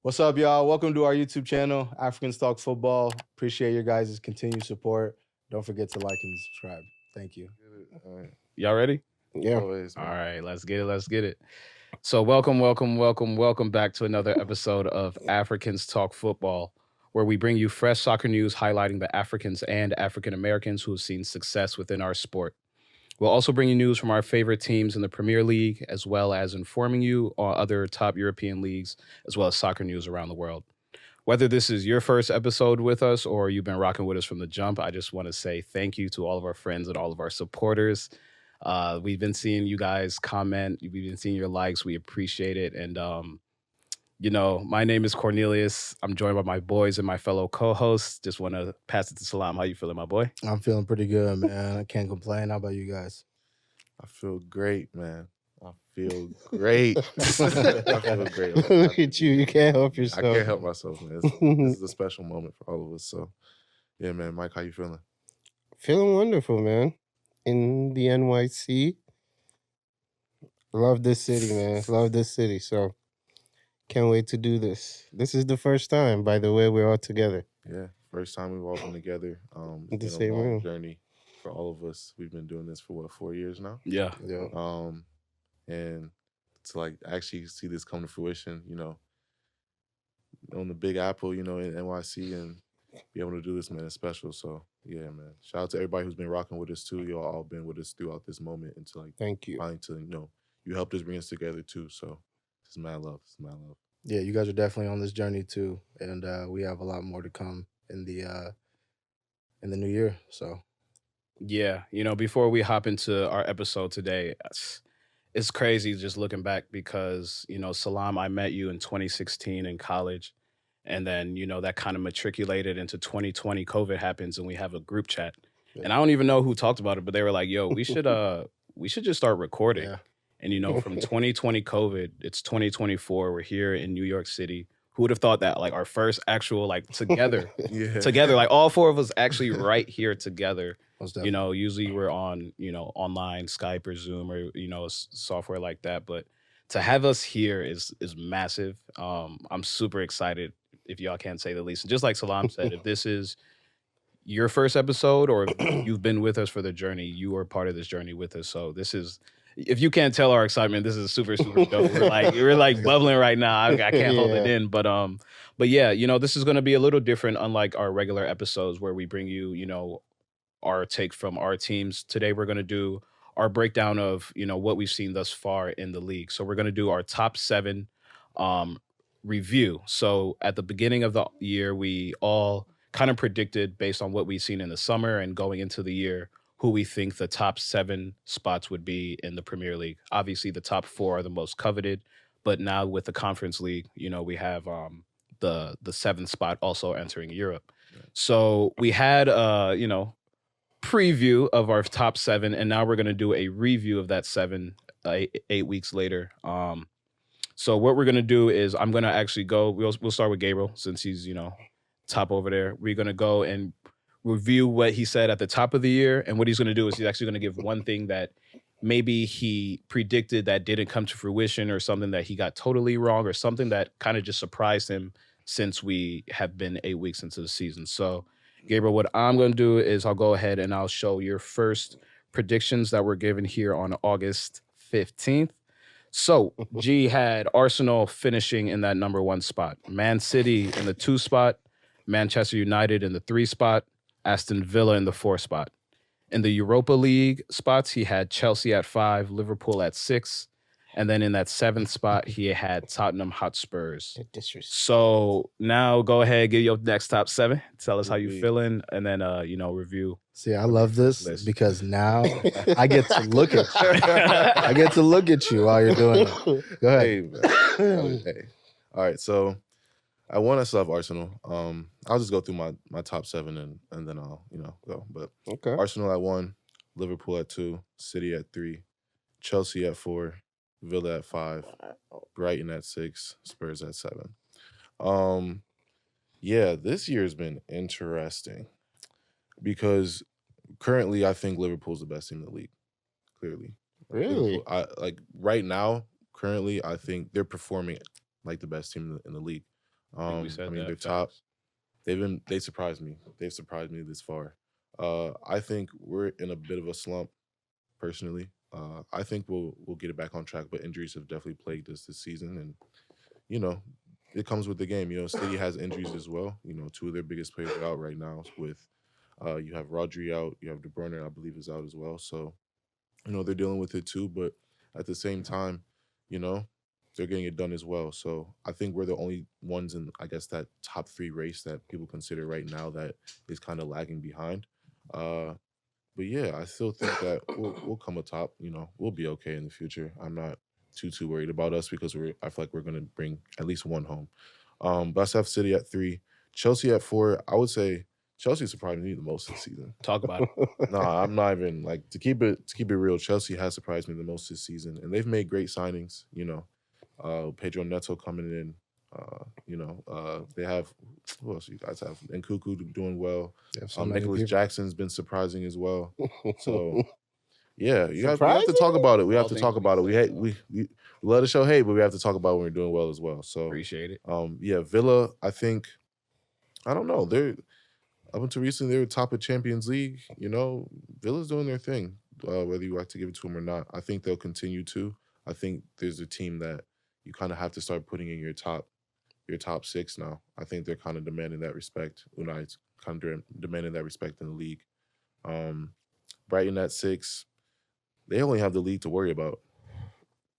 What's up, y'all? Welcome to our YouTube channel, Africans Talk Football. Appreciate your guys' continued support. Don't forget to like and subscribe. Thank you. All right. Y'all ready? Yeah. All right, let's get it. So welcome back to another episode of Africans Talk Football, where we bring you fresh soccer news highlighting the Africans and African Americans who have seen success within our sport. We'll also bring you news from our favorite teams in the Premier League, as well as informing you on other top European leagues, as well as soccer news around the world. Whether this is your first episode with us or you've been rocking with us from the jump, I just want to say thank you to all of our friends and all of our supporters. We've been seeing you guys comment. We've been seeing your likes. We appreciate it. And, my name is Cornelius. I'm joined by my boys and my fellow co-hosts. Just want to pass it to Selam. How you feeling, my boy? I'm feeling pretty good, man. I can't complain. How about you guys? I feel great, man. I feel great. I feel great. Look at you. You can't help I yourself. can't help myself, man. This is a special moment for all of us. So, yeah, man. Mike, how you feeling? Feeling wonderful, man. In the NYC. Love this city, man. Love this city. So, can't wait to do this. This is the first time, by the way, we're all together. Yeah, first time we've all been together. In the It's been same a long room. journey for all of us. We've been doing this for 4 years now. Yeah. And to like actually see this come to fruition, on the Big Apple, in NYC, and be able to do this, man, it's special. So yeah, man. Shout out to everybody who's been rocking with us too. Y'all all been with us throughout this moment, and to Thank you. finally you helped us bring us together too. So it's mad love. It's mad love. Yeah, you guys are definitely on this journey too, and we have a lot more to come in the new year. So Yeah, before we hop into our episode today, it's crazy just looking back because, Salam, I met you in 2016 in college. And then, that kind of matriculated into 2020. COVID happens and we have a group chat. Yeah. And I don't even know who talked about it, but they were like, yo, we should just start recording. yeah, And, from 2020 COVID, it's 2024. We're here in New York City. Who would have thought that? Like our first actual, together, Yeah. together, like all four of us actually right here together. most definitely. Usually we're on, online, Skype or Zoom or, software like that. But to have us here is massive. I'm super excited, if y'all can't say the least. And just like Salam said, if this is your first episode or if you've been with us for the journey, you are part of this journey with us. So this is, if you can't tell our excitement, this is super, super dope. We're like bubbling right now. I can't hold it in. But yeah, this is going to be a little different, unlike our regular episodes where we bring you, our take from our teams. Today we're going to do our breakdown of, what we've seen thus far in the league. So we're going to do our top 7 review. So at the beginning of the year, we all kind of predicted based on what we've seen in the summer and going into the year, who we think the top 7 spots would be in the Premier League. Obviously, the top 4 are the most coveted, but now with the Conference League, we have the 7th spot also entering Europe. So we had preview of our top 7, and now we're going to do a review of that 7 8 weeks later. So what we're going to do is I'm going to actually go, we'll start with Gabriel since he's, top over there. We're going to go and review what he said at the top of the year. And what he's going to do is he's actually going to give one thing that maybe he predicted that didn't come to fruition, or something that he got totally wrong, or something that kind of just surprised him since we have been 8 weeks into the season. So Gabriel, what I'm going to do is I'll go ahead and I'll show your first predictions that were given here on August 15th. So G had Arsenal finishing in that number 1 spot, Man City in the 2 spot, Manchester United in the 3 spot, Aston Villa in the 4 spot. In the Europa League spots, he had Chelsea at 5, Liverpool at 6, and then in that 7th spot, he had Tottenham Hotspurs. So now go ahead, get your next top 7. Tell us how you feeling, and then review. See, I love this because now I get to look at you. I get to look at you while you're doing it. Go ahead. Hey, man. Hey. All right, so I want to still have Arsenal. I'll just go through my top 7 and then I'll go. But Okay. Arsenal at 1, Liverpool at 2, City at 3, Chelsea at 4, Villa at 5, Brighton at 6, Spurs at 7. Yeah, this year's been interesting because currently I think Liverpool's the best team in the league. Clearly, Really? right now, currently, I think they're performing like the best team in the league. I think we said mean, that. they're top. They surprised me. They've surprised me this far. I think we're in a bit of a slump, personally. I think we'll get it back on track, but injuries have definitely plagued us this season, and you know, it comes with the game. You know, City has injuries as well. You know, two of their biggest players are out right now. With you have Rodri out, you have De Bruyne, I believe, is out as well. So you know they're dealing with it too, but at the same time, you know, they're getting it done as well. So I think we're the only ones in, I guess, that top three race that people consider right now that is kind of lagging behind. Uh, but yeah, I still think that we'll come atop. You know, we'll be okay in the future. I'm not too worried about us because I feel like we're gonna bring at least one home. But I still have City at 3, Chelsea at 4. I would say Chelsea surprised me the most this season. Talk about it. No, I'm not even like to keep it real. Chelsea has surprised me the most this season, and they've made great signings. You know, Pedro Neto coming in. They have who else you guys have? Nkunku doing well. They have so many Nicholas people. Jackson's been surprising as well. So yeah, we have to Surprising? talk about it. We have All to things talk about it. We let it show hate, but we have to talk about when we're doing well as well. So Appreciate it. yeah, Villa. I think I don't know. They're up until recently they were top of Champions League. You know, Villa's doing their thing. Whether you like to give it to them or not, I think they'll continue to. I think there's a team that you kind of have to start putting in your top 6 now. I think they're kind of demanding that respect. United's kind of demanding that respect in the league. Brighton at 6. They only have the league to worry about.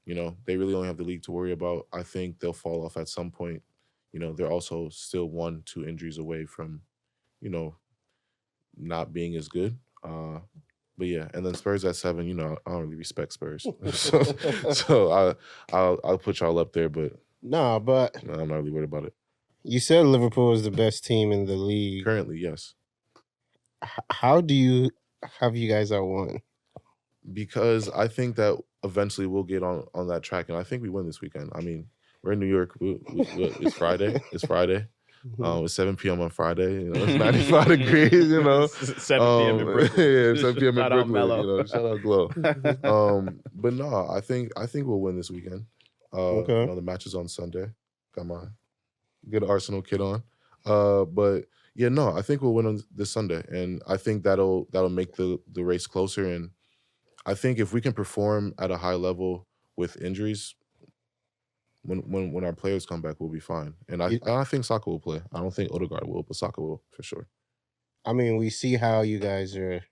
You know, they really only have the league to worry about. I think they'll fall off at some point. You know, they're also still 1-2 injuries away from, you know, not being as good. But yeah, and then Spurs at 7. You know, I don't really respect Spurs, so I'll put y'all up there, but Nah, but I'm not really worried about it. you said Liverpool is the best team in the league. Currently, yes, How do you have you guys at 1? because I think that eventually we'll get on that track, and I think we win this weekend. I mean, we're in New York. It's Friday. It's Friday. It's 7 p.m. on Friday. You know, it's 95 degrees. You know, 7 p.m. in Brooklyn. yeah, 7 p.m. in Shout out Brooklyn. Mello. You know, shout out Glow. But no, I think we'll win this weekend. Okay. You know, the match is on Sunday. Got my good Arsenal kit on. But yeah, no, I think we'll win on this Sunday, and I think that'll make the race closer. And I think if we can perform at a high level with injuries, when our players come back, we'll be fine. And I think Saka will play. I don't think Odegaard will, but Saka will for sure. I mean, we see how you guys are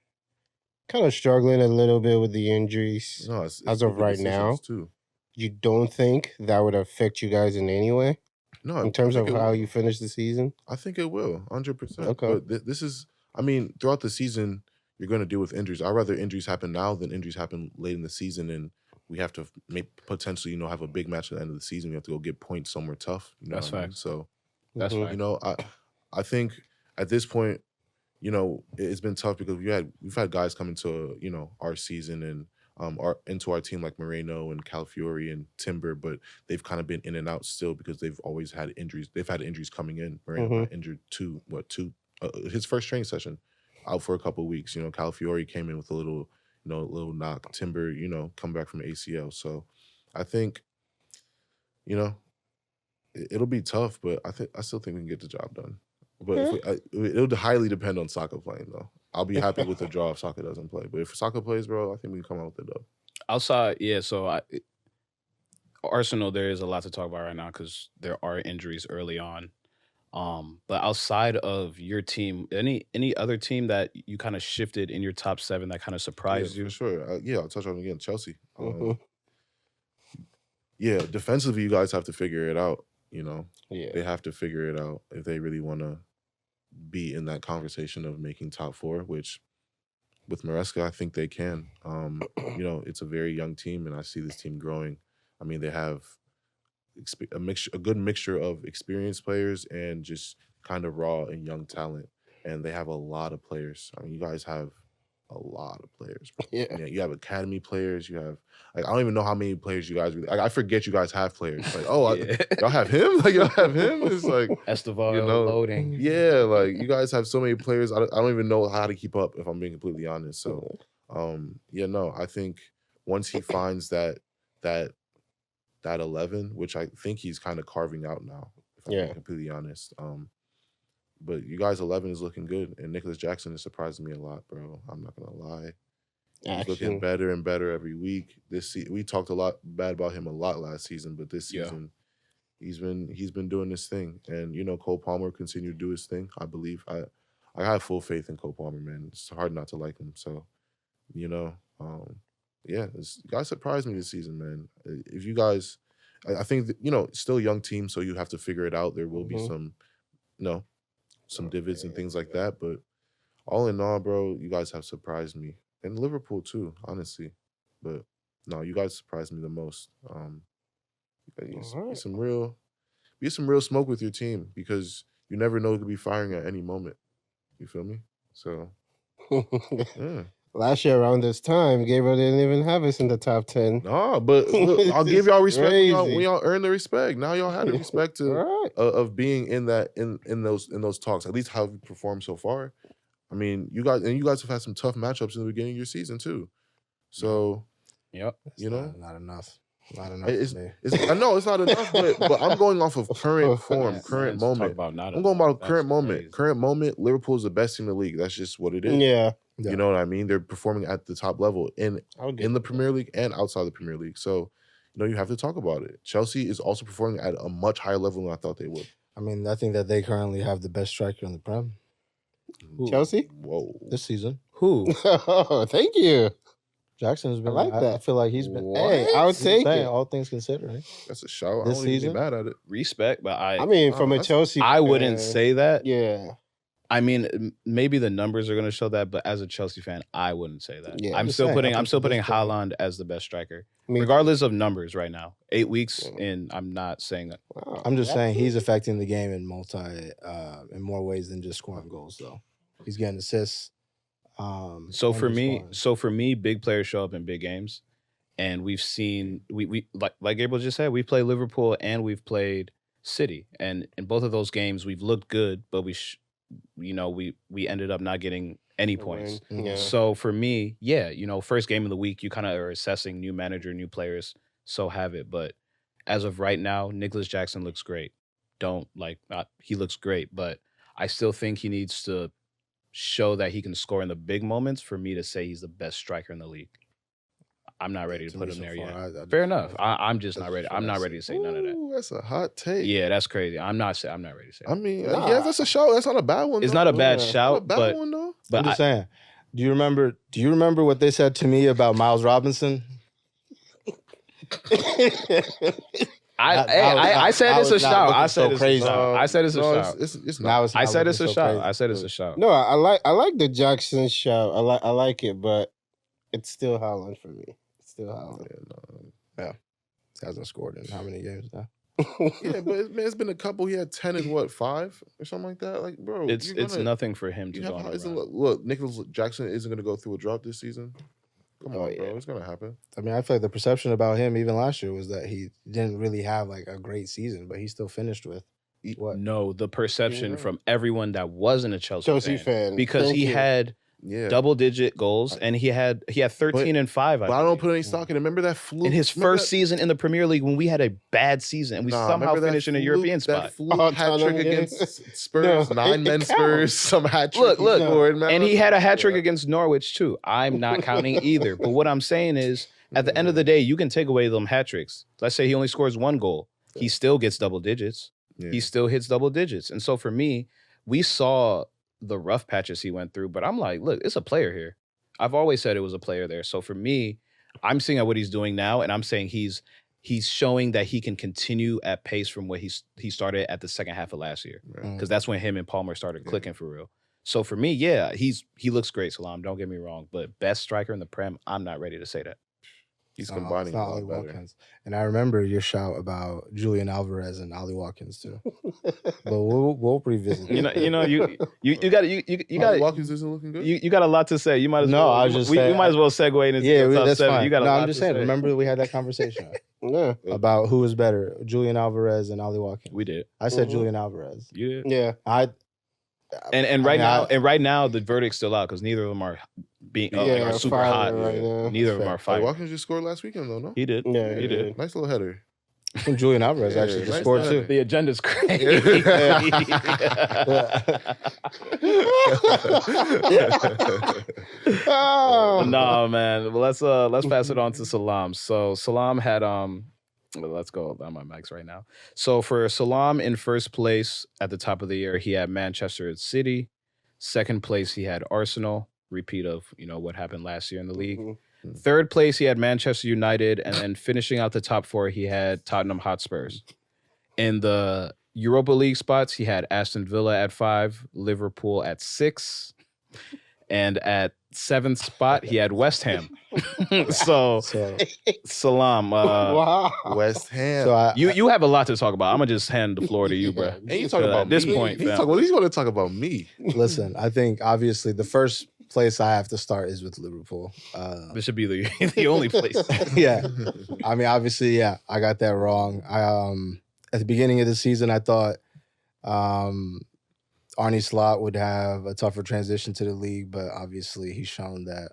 kind of struggling a little bit with the injuries. No, it's As of stupid right now, decisions, too. You don't think that would affect you guys in any way No, in I terms think of it how will. you finish the season? I think it will, 100%. Okay. But this is, I mean, throughout the season, you're going to deal with injuries. I'd rather injuries happen now than injuries happen late in the season, and we have to potentially, you know, have a big match at the end of the season. We have to go get points somewhere tough. You know That's what I mean? facts. So, That's Mhm. fine. you know, I think at this point, you know, it's been tough because we've had guys come into, you know, our season and into our team like Moreno and Calafiori and Timber, but they've kind of been in and out still because they've always had injuries. They've had injuries coming in. Moreno got injured his first training session, out for a couple of weeks. You know, Calafiori came in with a little knock. Timber, you know, come back from ACL. So I think, you know, it'll be tough, but I still think we can get the job done. But it'll highly depend on Saka playing, though. I'll be happy with the draw if Saka doesn't play. But if Saka plays, bro, I think we can come out with the dub. Outside, yeah. So Arsenal, there is a lot to talk about right now because there are injuries early on. But outside of your team, any other team that you kind of shifted in your top 7 that kind of surprised Yeah, you? for sure. Yeah, I'll touch on it again. Chelsea. Mhm. Yeah, defensively, you guys have to figure it out. You know, Yeah. they have to figure it out if they really want to be in that conversation of making top 4, which with Maresca, I think they can. You know, it's a very young team, and I see this team growing. I mean, they have a good mixture of experienced players and just kind of raw and young talent, and they have a lot of players. I mean, you guys have a lot of players, bro. Yeah. You have academy players. You have I don't even know how many players you guys really. I forget you guys have players. Like, oh, y'all have him. Like, y'all have him. It's like Esteval you know, loading. yeah, like you guys have so many players. I don't even know how to keep up, if I'm being completely honest. So, yeah, no, I think once he finds that 11, which I think he's kind of carving out now, if I'll Yeah. be completely honest. But you guys 11 is looking good, and Nicholas Jackson is surprising me a lot, bro. I'm not gonna lie. He's looking Action. better and better every week. We talked a lot bad about him a lot last season, but this Yeah. season he's been doing his thing. And Cole Palmer continued to do his thing. I believe I have full faith in Cole Palmer, man. It's hard not to like him. So, yeah, you guys surprised me this season, man. If you guys, I think that, it's still a young team, so you have to figure it out. There will be some divots and things like that, but all in all, bro, you guys have surprised me. And Liverpool too, honestly. But no, you guys surprised me the most. Get some real smoke with your team, because you never know who could be firing at any moment. You feel me? So yeah. Last year around this time, Gabriel didn't even have us in the top 10. No, but look, I'll give y'all respect when y'all earn the respect. Now y'all had the respect of being in those talks. At least how you performed so far. I mean, you guys have had some tough matchups in the beginning of your season too. So, yep, not enough. Not enough. I know it's not enough, but I'm going off of current form, current moment. I'm going about current moment. Crazy. Current moment, Liverpool is the best team in the league. That's just what it is. Yeah. You know what I mean? They're performing at the top level in the Premier League and outside the Premier League. So, you have to talk about it. Chelsea is also performing at a much higher level than I thought they would. I mean, I think that they currently have the best striker in the Prem. Chelsea? Whoa. This season. Who? Oh, thank you. Jackson has been. I like that. I feel like he's been. What? Hey, I would take it. All things considered. That's a shout. This I don't even season? be mad at it. Respect, but I mean, from a Chelsea I fan, wouldn't say that. Yeah. I mean, maybe the numbers are going to show that, but as a Chelsea fan, I wouldn't say that. Yeah, I'm still putting Haaland as the best striker, regardless of numbers right now. 8 weeks in, I'm not saying that. Wow. I'm just saying he's affecting the game in more ways than just scoring goals. Though he's getting assists. So for me, big players show up in big games, and we've seen we like Gabriel just said, we played Liverpool and we've played City, and in both of those games we've looked good, but we ended up not getting any points. Yeah. So for me, first game of the week, you kind of are assessing new manager, new players, so have it. But as of right now, Nicholas Jackson looks great. He looks great, but I still think he needs to show that he can score in the big moments for me to say he's the best striker in the league. I'm not ready to put him there yet. Fair enough. I'm just not ready. I'm not ready to say none of that. That's a hot take. Yeah, that's crazy. I'm not ready to say that. I mean, yeah, that's a shout. That's not a bad one. It's not a bad shout, not a bad one, though. But I'm just saying. Do you remember what they said to me about Miles Robinson? I said it's a shout. I said it's a shout. I said it's a shout. It's not. I said it's a shout. I said it's a shout. No, I like the Jackson shout. I like it, but it's still Haaland for me. It's still Haaland. Yeah. He hasn't scored in how many games now? Yeah, but it's been a couple. He had 10 in 5 or something like that. Like, bro, it's nothing for him to go. Look, Nicholas Jackson isn't going to go through a drop this season. Come on, bro. It's going to happen. I mean, I feel like the perception about him even last year was that he didn't really have like a great season, but he still finished with what? No, the perception from everyone that wasn't a Chelsea fan. Because Thank he you. had double-digit goals, and he had 13 and 5. But I don't put any stock in it. Remember that fluke? In his first season in the Premier League when we had a bad season, and we somehow finished in a European spot. That fluke hat-trick against Spurs, 9-men Spurs, some hat-trick. Look, and he had a hat-trick against Norwich, too. I'm not counting either. But what I'm saying is, at the end of the day, you can take away them hat-tricks. Let's say he only scores 1 goal. He still gets double digits. Yeah. He still hits double digits. And so for me, we saw the rough patches he went through, but I'm like, look, it's a player here. I've always said it was a player there. So for me, I'm seeing at what he's doing now, and I'm saying he's showing that he can continue at pace from what he started at the second half of last year, because that's when him and Palmer started clicking for real. So for me, he looks great, Selam. Don't get me wrong, but best striker in the Prem, I'm not ready to say that. He's combining a lot better. Watkins. And I remember your shout about Julian Alvarez and Ollie Watkins too. But we'll revisit. You got Watkins isn't looking good. You got a lot to say. You might as No, well. I was just saying, we might as well segue into the top that's 7. fine. You got a lot I'm just saying. to say. Remember we had that conversation about who was better, Julian Alvarez and Ollie Watkins. We did. I said Julian Alvarez. You did. Yeah. And right now the verdict's still out because neither of them are are super hot. Right now. Neither of them are fighting. Watkins just scored last weekend though, no? He did. Yeah, he did. Nice little header. Julian Alvarez Yeah, actually just nice scored Saturday. too. The agenda's crazy. No, man. Well, let's pass it on to Salam. So Salam had well, let's go on my mics right now. So for Salam in first place at the top of the year, he had Manchester City. Second place, he had Arsenal. Repeat of what happened last year in the league. Third place, he had Manchester United, and then finishing out the top four, he had Tottenham Hotspurs. In the Europa League spots, he had Aston Villa at 5, Liverpool at 6, and at 7th spot, he had West Ham. so Salam, Wow. West Ham. So you have a lot to talk about. I'm gonna just hand the floor to you, bro. and you talking at about this me. point, He's fam. going to talk about me. listen, I think obviously the first place I have to start is with Liverpool. This should be the only place. Yeah, I mean, obviously, yeah, I got that wrong. At the beginning of the season, I thought Arne Slot would have a tougher transition to the league, but obviously he's shown that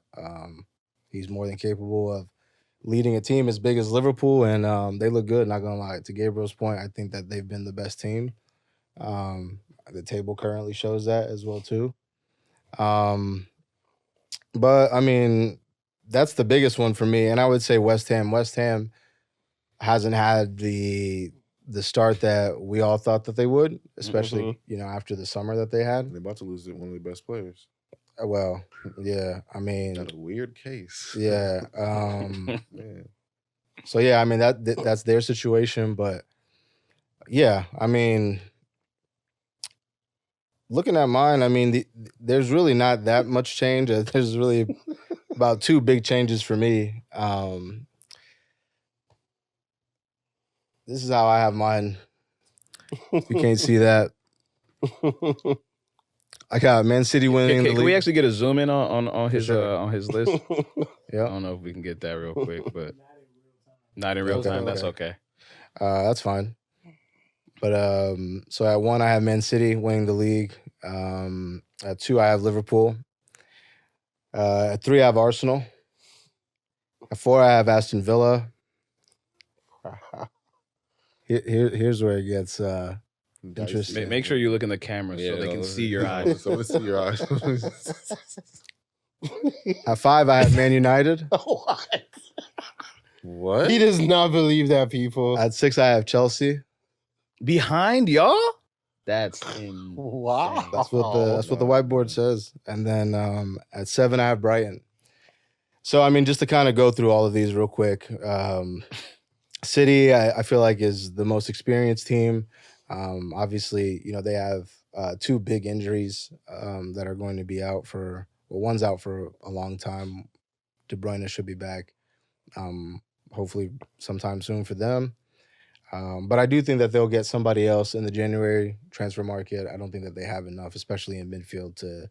he's more than capable of leading a team as big as Liverpool, and they look good, not gonna lie. To Gabriel's point, I think that they've been the best team. The table currently shows that as well too. But I mean, that's the biggest one for me, and I would say West Ham. West Ham hasn't had the start that we all thought that they would, especially after the summer that they had. They're about to lose one of their best players. Well, yeah, I mean, Got a weird case. yeah. Man. So yeah, I mean that's their situation, but yeah, I mean, looking at mine, I mean, there's really not that much change. There's really about 2 big changes for me. This is how I have mine. You can't see that. I got Man City winning the Can league. we actually get a zoom in on his sure. on his list? I Yeah, don't know if we can get that real quick, but not in real Okay, time. That's okay. okay. that's fine. But so at 1, I have Man City winning the league. At 2, I have Liverpool. At 3, I have Arsenal. At 4, I have Aston Villa. Here's where it gets interesting. Make sure you look in the camera so they can see your eyes. So let's see your eyes. At 5, I have Man United. What? What? He does not believe that, people. At 6, I have Chelsea. Behind y'all? That's insane. Wow. That's what the whiteboard says. And then at 7, I have Brighton. So I mean, just to kind of go through all of these real quick. City, I feel like, is the most experienced team. Obviously, they have 2 big injuries that are going to be out for. Well, one's out for a long time. De Bruyne should be back, hopefully sometime soon for them. But I do think that they'll get somebody else in the January transfer market. I don't think that they have enough, especially in midfield, to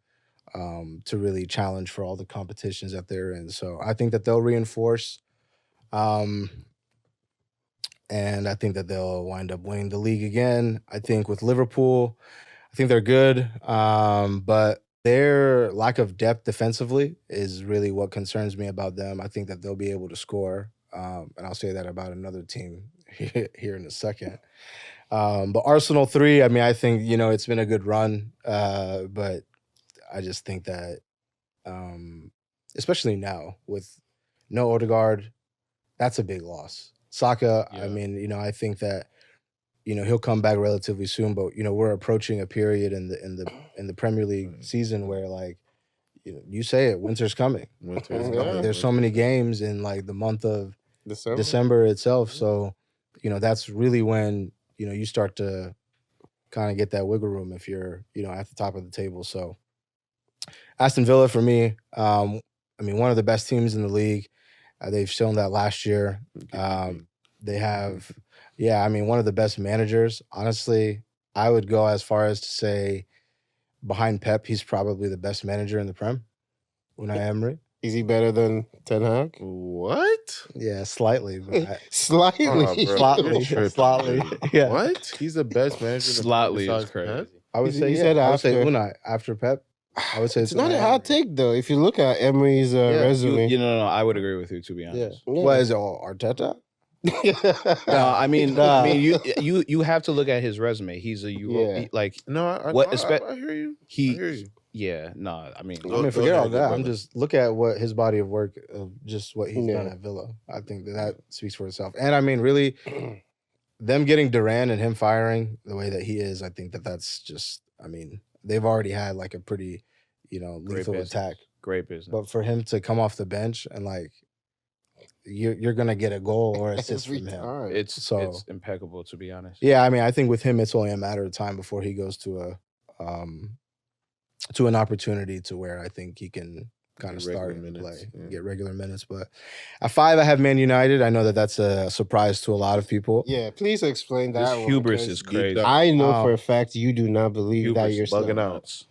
really challenge for all the competitions that they're in. So I think that they'll reinforce. And I think that they'll wind up winning the league again. I think with Liverpool, I think they're good. But their lack of depth defensively is really what concerns me about them. I think that they'll be able to score. And I'll say that about another team here in a second. But Arsenal 3, I mean, I think, it's been a good run. But I just think that, especially now with no Odegaard, that's a big loss. Saka, Yeah. I mean, I think that, he'll come back relatively soon, but we're approaching a period in the Premier League season where, like, you say it, winter's coming. Winter's Yeah. coming. There's so many games in like the month of December. December itself, so that's really when you start to kind of get that wiggle room if you're at the top of the table. So Aston Villa for me, I mean, one of the best teams in the league. They've shown that last year. They have, I mean, one of the best managers. Honestly, I would go as far as to say, behind Pep, he's probably the best manager in the Prem. Unai Emery. Is he better than Ten Hag? What? Yeah, slightly, but Slightly. Oh, bro, Slightly. you're tripping, Slightly. dude. Yeah. What? He's the best manager. in the Slightly is besides crazy. Pep? I would He say said I would say after. Unai after Pep. I would say It's not Unai a hot Emery. take, though. If you look at Emery's resume. No, I would agree with you, to be honest. Yeah. What is it? Arteta? No, I mean, you have to look at his resume. He's a Yeah. like No, I hear you. I he. hear you. Yeah, no, I mean, Go- I mean, go forget all ahead, that. brother. I'm just look at what his body of work of just what he's done Yeah. at Villa. I think that speaks for itself. And I mean, really, them getting Duran and him firing the way that he is, I think that's just. I mean, they've already had like a pretty, great lethal business. attack. Great business. But for him to come off the bench and like, you're gonna get a goal or assist Every from him. time. It's So- impeccable, to be honest. Yeah, I mean, I think with him, it's only a matter of time before he goes to an opportunity to where I think he can kind of Get regular start and minutes, play, yeah. get regular minutes. But at 5, I have Man United. I know that that's a surprise to a lot of people. Yeah, please explain This that one, hubris 'cause is crazy. down. I know Um, for a fact you do not believe that Hubris you're is bugging something out. else.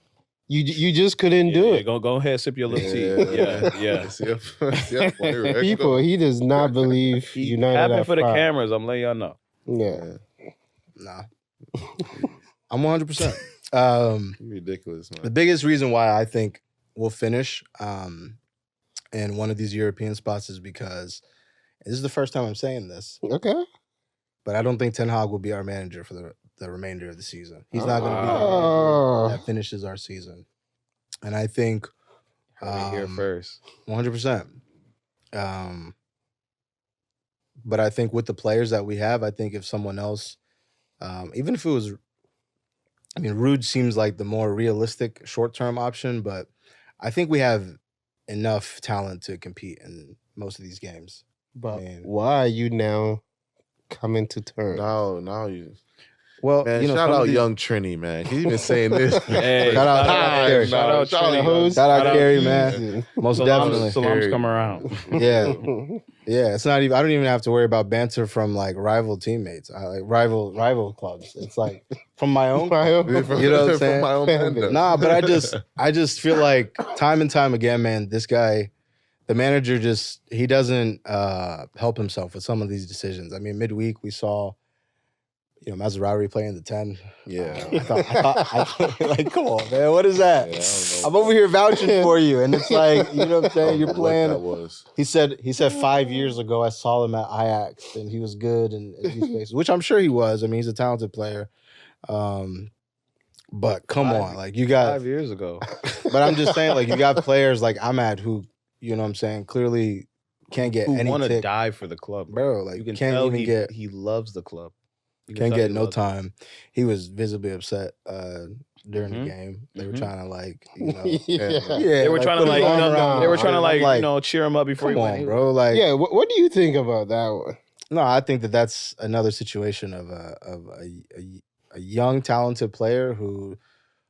You just couldn't Yeah, do yeah, it. Go ahead, sip your little tea. Yeah. People, he does not believe He United happened at for the 5. cameras. I'm letting y'all know. Yeah. Nah, I'm 100%. Ridiculous, The man. biggest reason why I think we'll finish in one of these European spots is because this is the first time I'm saying this, Okay. but I don't think Ten Hag will be our manager for the remainder of the season. He's not going to be our Oh. manager that finishes our season. And I think Heard it here first. 100%. But I think with the players that we have, I think if someone else, even if it was, I mean, Rude seems like the more realistic short-term option, but I think we have enough talent to compete in most of these games. But Man. why are you now coming to terms? Now you. Well, Man, shout shout out young Trini, man. He's been saying this. Hey, Shout out Carey. shout out Shout out Trini. host. Shout out Shout out Carey, man. Most definitely. Salam's come around. Yeah. Yeah, it's not even. I don't even have to worry about banter from like rival teammates. I like rival clubs. It's like from my own. You know what I'm saying? From my own Fan band. Nah, but I just feel like time and time again, man, this guy, the manager, he doesn't help himself with some of these decisions. I mean, midweek we saw, Maserati playing the 10. Yeah. I thought like, come on, man, what is that? Yeah, I don't know. I'm over here vouching for you, and it's like, you know what I'm saying? You're What playing. that was. He said 5 years ago I saw him at Ajax and he was good in these spaces, which I'm sure he was. I mean, he's a talented player. But come on, like you got 5 years ago. But I'm just saying, like you got players like Ahmad who, you know what I'm saying, clearly can't get Who any want to tick. die for the club, Bro, like You can can't tell even get he loves the club. You can can't tell get he no loves it. time. He was visibly upset during Mhm. the game. They were Mhm. trying to like, Yeah. They were trying to put like, his arm around they were him. trying to I'm like, cheer him up before come he went. on, bro. Like, Yeah, what do you think about that one? no, I think that's another situation of a young, talented player who,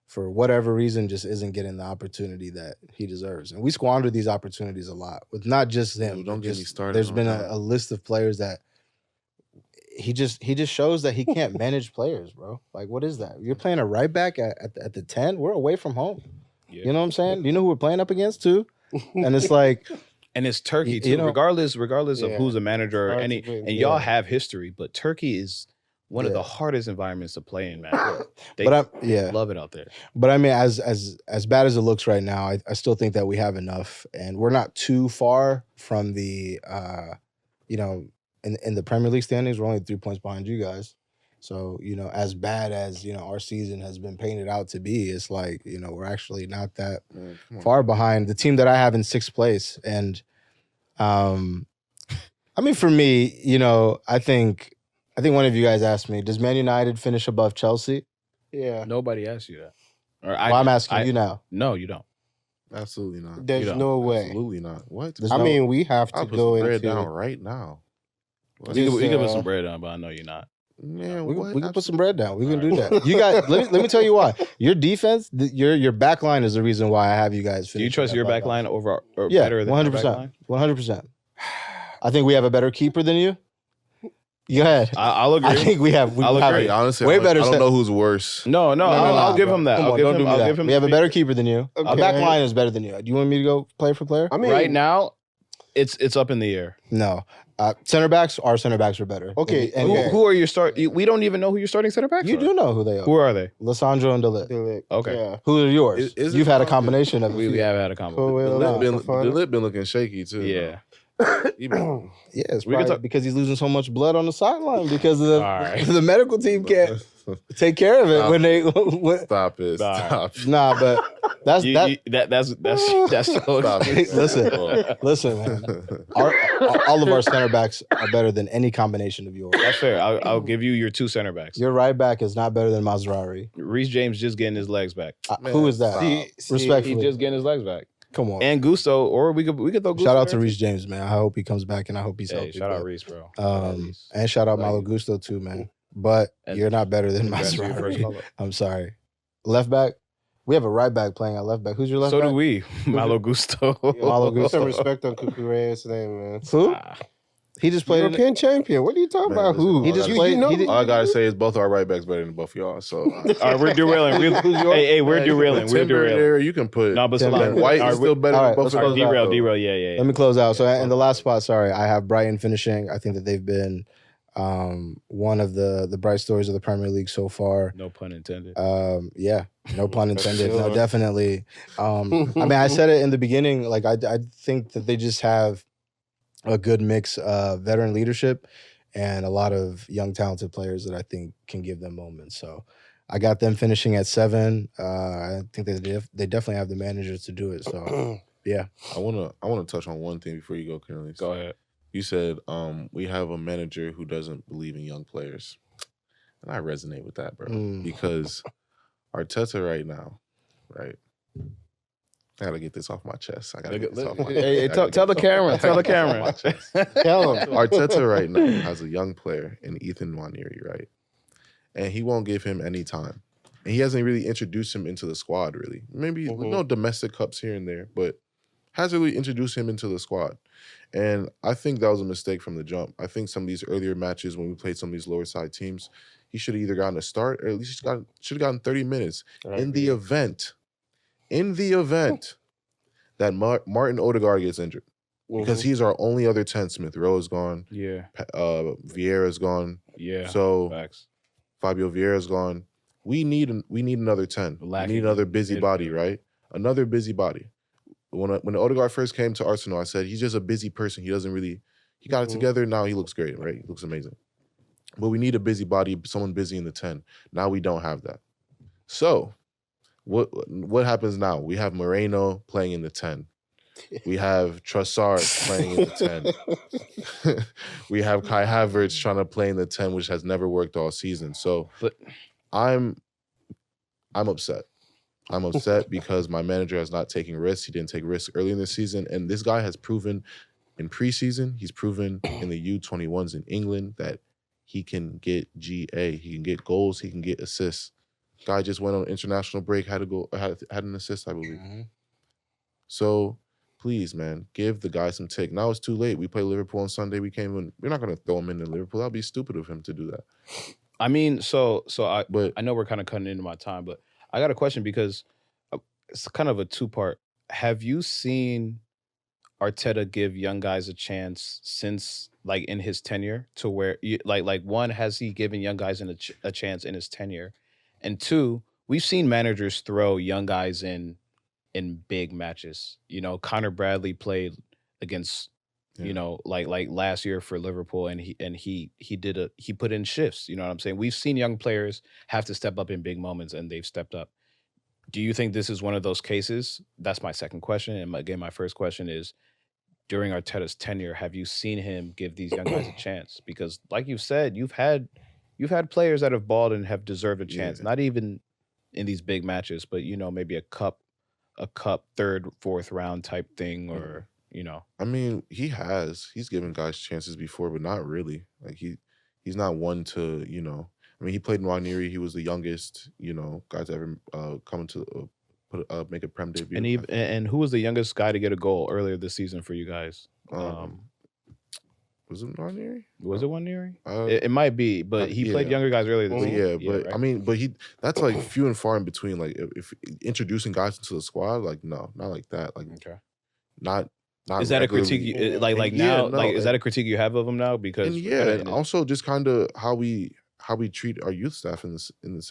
for whatever reason, just isn't getting the opportunity that he deserves. And we squander these opportunities a lot with not just him. Ooh, don't but get me just- started There's on been that. a list of players that he just shows that he can't manage players, bro. Like, what is that? You're playing a right back at the 10. We're away from home. Yeah. You know what I'm saying? Do you know who we're playing up against too? And it's like, And it's Turkey You too. know- regardless of Yeah. who's a manager or Hard any, to win. and y'all Yeah. have history, but Turkey is one of the Yeah. hardest environments to play in, man. They but they love it out there. But I mean, as bad as it looks right now, I still think that we have enough, and we're not too far from the, in the Premier League standings, we're only 3 points behind you guys. So as bad as our season has been painted out to be, it's like we're actually not that Man, come on. far behind the team that I have in 6th place, and I mean, for me, I think one of you guys asked me, does Man United finish above Chelsea? Yeah. Nobody asked you that. Or Well, I'm asking you now. No, you don't. Absolutely not. There's don't. no way. Absolutely not. What? There's I no- mean, we have to I'll put go some bread into down right now. What? We Just, can put uh, some bread on, but I know you're not. Man, We what? can put some bread down. We can do Alright. that. You got. Let me tell you why. Your defense, your back line is the reason why I have you guys. Do you finish trust your above back us. line over or Yeah, better than our back 100%. line? 100%. I think we have a better keeper than you. Go ahead. I'll agree. I think we have. I'll have agree. Hey, honestly, way I don't, better I don't set- know who's worse. No, I'll give him that. Come I'll on, give don't him. do me I'll that. give him. We have a the- better keeper than you. Our Okay. back line is better than you. Do you want me to go player for player? I mean, right now. It's up in the air. No. Center backs. Our center backs are better. Okay, And Who are your start? We don't even know who your starting center backs you are. do know who they are. Who are they? Lissandro and Delit. Okay. Yeah. Who are yours? Is it You've had a Fofana? combination of. We have had a The compliment. Well, lip been, Fofana. the lip been looking shaky too. Yeah. Yeah, it's We can probably talk- because he's losing so much blood on the sideline because of All right. the medical team can't take care of it when they. Stop it. Nah. Stop. Nah, but that's That's Stop it. Listen, man. All of our center backs are better than any combination of yours. That's fair. I'll give you your 2 center backs. Your right back is not better than Mazraoui. Reece James just getting his legs back. Who is that? Respectfully, He just getting his legs back. come on. And Gusto, or we could throw Gusto. Shout out to there, Reece too. James, man. I hope he comes back and I hope he's Hey, healthy. shout out but, Reece, bro. and shout out Like Malo you. Gusto too, man. But And you're not better than congrats to your first Mazraoui. call-up. I'm sorry. Left back. We have a right back playing at left back. Who's your left So back? do we. Malo Gusto. Malo Put some Gusto. respect on Kukureya's name, man. Who? Ah, He just played. European champion. What are you talking Man, about? listen, Who? He just all I played- You know, he did- All I gotta say is both our right backs better than both of y'all. So all right, we're derailing. Hey, we're Man, you can derailing. put We're Timber derailing. there, you can put No, but Tim Salam, Van White all is right, still better all than right, both let's of all us. right, derail. Yeah. Let me close out. So in the last spot, sorry, I have Brighton finishing. I think that they've been one of the bright stories of the Premier League so far. No pun intended. Yeah, no pun intended. No, Sure. definitely. I mean, I said it in the beginning. Like, I think that they just have a good mix of veteran leadership and a lot of young, talented players that I think can give them moments. So I got them finishing at 7. I think that they definitely have the managers to do it. So yeah, I wanna touch on one thing before you go, Cornelius. Go ahead. You said we have a manager who doesn't believe in young players, and I resonate with that, bro. Because Arteta right now, right? I gotta get this off my chest. I gotta get this off my Hey, I gotta tell get the this camera. off Tell the my camera. chest. Tell him. Arteta right now has a young player in Ethan Nwaneri, right? And he won't give him any time. And he hasn't really introduced him into the squad, really. Maybe no domestic cups here and there, but hasn't really introduced him into the squad. And I think that was a mistake from the jump. I think some of these earlier matches when we played some of these lower side teams, he should have either gotten a start or at least should have gotten 30 minutes in the event that Martin Odegaard gets injured. Because he's our only other 10. Smith Rowe is gone. Yeah. Vieira's gone. Yeah. So Facts. Fabio Vieira's gone. We need another 10. We Lacking need another busybody, midfield. right? Another busybody. When Odegaard first came to Arsenal, I said he's just a busy person. He doesn't really. He got it together. Now he looks great, right? He looks amazing. But we need a busybody, someone busy in the 10. Now we don't have that. So what happens now? We have Moreno playing in the 10. We have Trossard playing in the 10. We have Kai Havertz trying to play in the 10, which has never worked all season. So But I'm upset. I'm upset because my manager has not taken risks. He didn't take risks early in the season. And this guy has proven in preseason, he's proven in the U21s in England that he can get GA. He can get goals. He can get assists. Guy just went on international break, had an assist, I believe. So please, man, give the guy some tick. Now it's too late. We play Liverpool on Sunday. We're not going to throw him into Liverpool. That'd be stupid of him to do that. I mean, so But I know we're kind of cutting into my time, but I got a question because it's kind of a 2-part. Have you seen Arteta give young guys a chance since, like, in his tenure, to where, like one, has he given young guys a chance in his tenure? And 2, we've seen managers throw young guys in big matches. You know, Connor Bradley played against, you know, like last year for Liverpool, and he put in shifts. You know what I'm saying? We've seen young players have to step up in big moments, and they've stepped up. Do you think this is one of those cases? That's my second question. And again, my first question is, during Arteta's tenure, have you seen him give these young guys a chance? Because, like you said, you've had players that have balled and have deserved a chance. Yeah. Not even in these big matches, but, you know, maybe a cup 3rd, 4th round type thing, or you know. I mean, he's given guys chances before, but not really. Like he's not one to, you know. I mean, he played in Nwaneri. He was the youngest, you know, guy to ever come to make a Prem debut. And who was the youngest guy to get a goal earlier this season for you guys? Was it Nwaneri? Was it Nwaneri? It It might be, but he played younger guys earlier this season. Yeah, but right? I mean, but that's like few and far in between. Like if introducing guys into the squad, like no, not like that. Like okay. Not Is that a regularly. critique? Like And now, no, like is that a critique you have of him now? Because and yeah, and also just kind of how we treat our youth staff in the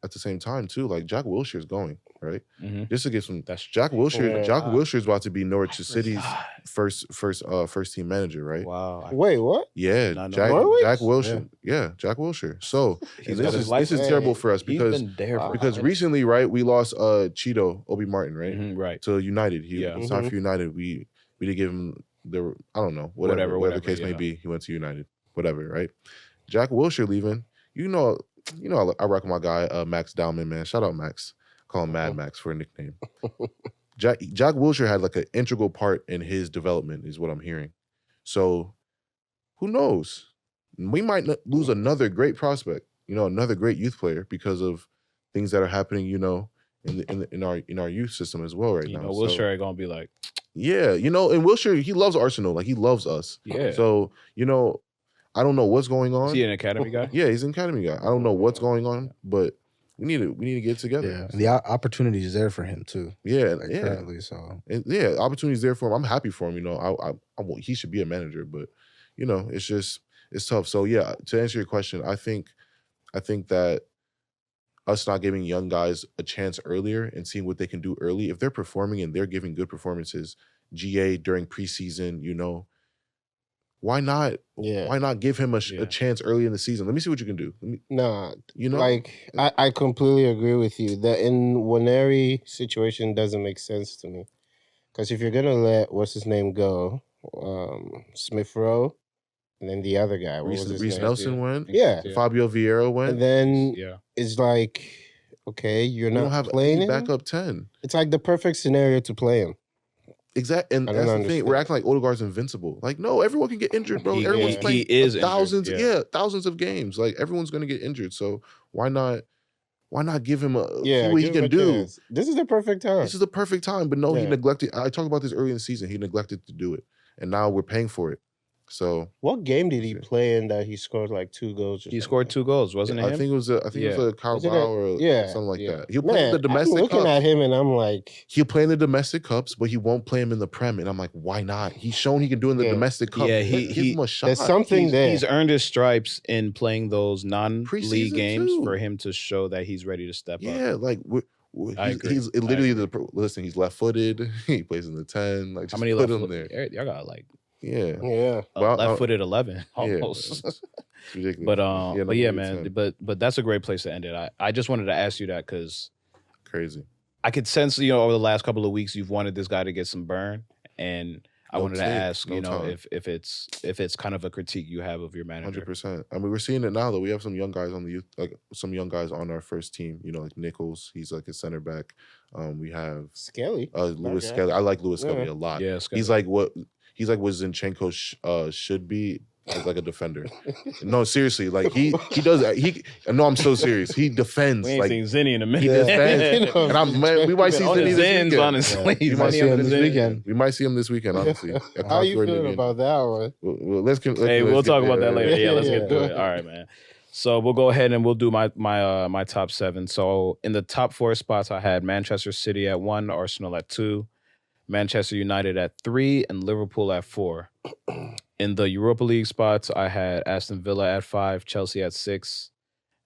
at the same time too, like Jack Wilshere's going, right? Mhm. Just to get some That's Jack Wilshere. Yeah. Jack Wilshere's about to be Norwich City's forgot. first team manager, right? Wow. Wait, what? Yeah, Not know Jack Norwich? Wilshere. Yeah, Jack Wilshere. So He's and got his this license. is terrible for us He's because been there for because recently, right, we lost Cheeto Obi Martin, right, right. to United. He Yeah. signed for United. We didn't give him the I don't know whatever the case may yeah. be. He went to United, whatever, right? Jack Wilshere leaving. You know, I rock my guy Max Dowman, man. Shout out Max. Call him Mad Max for a nickname. Jack Wilshere had like an integral part in his development, is what I'm hearing. So, who knows? We might lose another great prospect, another great youth player because of things that are happening, in our youth system as well right now. Wilshere gonna be like, yeah, and Wilshere, he loves Arsenal, like he loves us. yeah. So, I don't know what's going on. Is he an academy guy? Yeah, he's an academy guy. I don't know what's going on, but we need to get together. Yeah, and the opportunity is there for him too. Yeah, like, yeah. currently, so Opportunity's there for him. I'm happy for him. He should be a manager, but it's tough. So yeah, to answer your question, I think that us not giving young guys a chance earlier and seeing what they can do early, if they're performing and they're giving good performances, GA during preseason, why not? Yeah. Why not give him a chance early in the season? Let me see what you can do. Nah, You know? like I completely agree with you. The Nwaneri situation doesn't make sense to me. Because if you're gonna let what's his name go, Smith Rowe, and then the other guy, what was his Reece name? Nelson went. Yeah. Fabio Vieira went. And then Yeah. it's like, okay, you're we not don't have playing any him. backup 10. It's like the perfect scenario to play him. Exactly, and I that's don't the thing. We're understand. acting like Odegaard's invincible. Like, no, everyone can get injured, bro. He- Everyone's he playing is injured, thousands, yeah. thousands of games. Like, everyone's gonna get injured. So why not give him see Yeah, what he give him can a do? chance. This is the perfect time. This is the perfect time. But no, he Yeah. neglected. I talked about this early in the season. He neglected to do it, and now we're paying for it. So What game did he Shit. play in that he scored like 2 goals? Or He scored 2 goals, wasn't it I him? think it was a Was it Carabao or yeah, something like yeah. that. He'll play in Man, the I'm domestic looking cup. at him and I'm like, He'll play in the domestic cups, but he won't play him in the Prem. And I'm like, why not? He's shown he can do in the Yeah. domestic cup. Yeah, Give him a shot. there's something there. He's earned his stripes in playing those non-league Preseason, games too. for him to show that he's ready to step up. Yeah, like I he's, agree. he's I literally agree. listen. He's left-footed. He plays in the 10. Like, How just many put left him there. Y'all got like Yeah, yeah. a Well, left-footed 11 yeah, almost. it's ridiculous. But number yeah, 10. man. But that's a great place to end it. I just wanted to ask you that because Crazy. I could sense, over the last couple of weeks, you've wanted this guy to get some burn, and I No wanted to tape, ask, no time. if it's kind of a critique you have of your manager. 100%. I mean, we're seeing it now that we have some young guys on the youth, like some young guys on our first team. Like Nichols, he's like a center back. We have Skelly. Lewis Okay. Skelly. I like Lewis Skelly Yeah. a lot. Yeah, He's like what Zinchenko should be as like a defender. No, seriously, like he does. No, I'm so serious. He defends. We ain't Like seen Zinni in a he minute. defends. And we might see On Zinni his this ends, weekend. on his sleeves. We might Might see see him him this this weekend. weekend. We might see him this weekend, honestly. How you feeling about that one? Well, let's Hey, we'll talk about that later. Yeah, let's get to Yeah. it. All right, man. So we'll go ahead and we'll do my top 7. So in the top 4 spots, I had Manchester City at 1, Arsenal at 2, Manchester United at 3, and Liverpool at 4. In the Europa League spots, I had Aston Villa at 5, Chelsea at 6,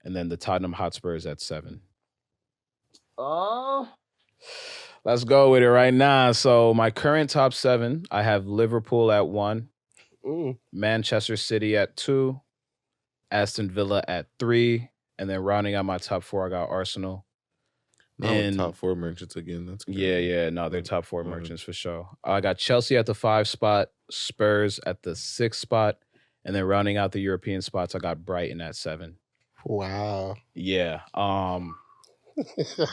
and then the Tottenham Hotspurs at 7. Oh, let's go with it right now. So my current top 7, I have Liverpool at 1, Manchester City at 2, Aston Villa at 3, and then rounding out my top 4, I got Arsenal. Now And- top 4 merchants again. That's crazy. Yeah, no, they're top 4 Mhm. merchants for sure. I got Chelsea at the 5 spot, Spurs at the 6 spot, and then rounding out the European spots, I got Brighton at 7. Wow. Yeah.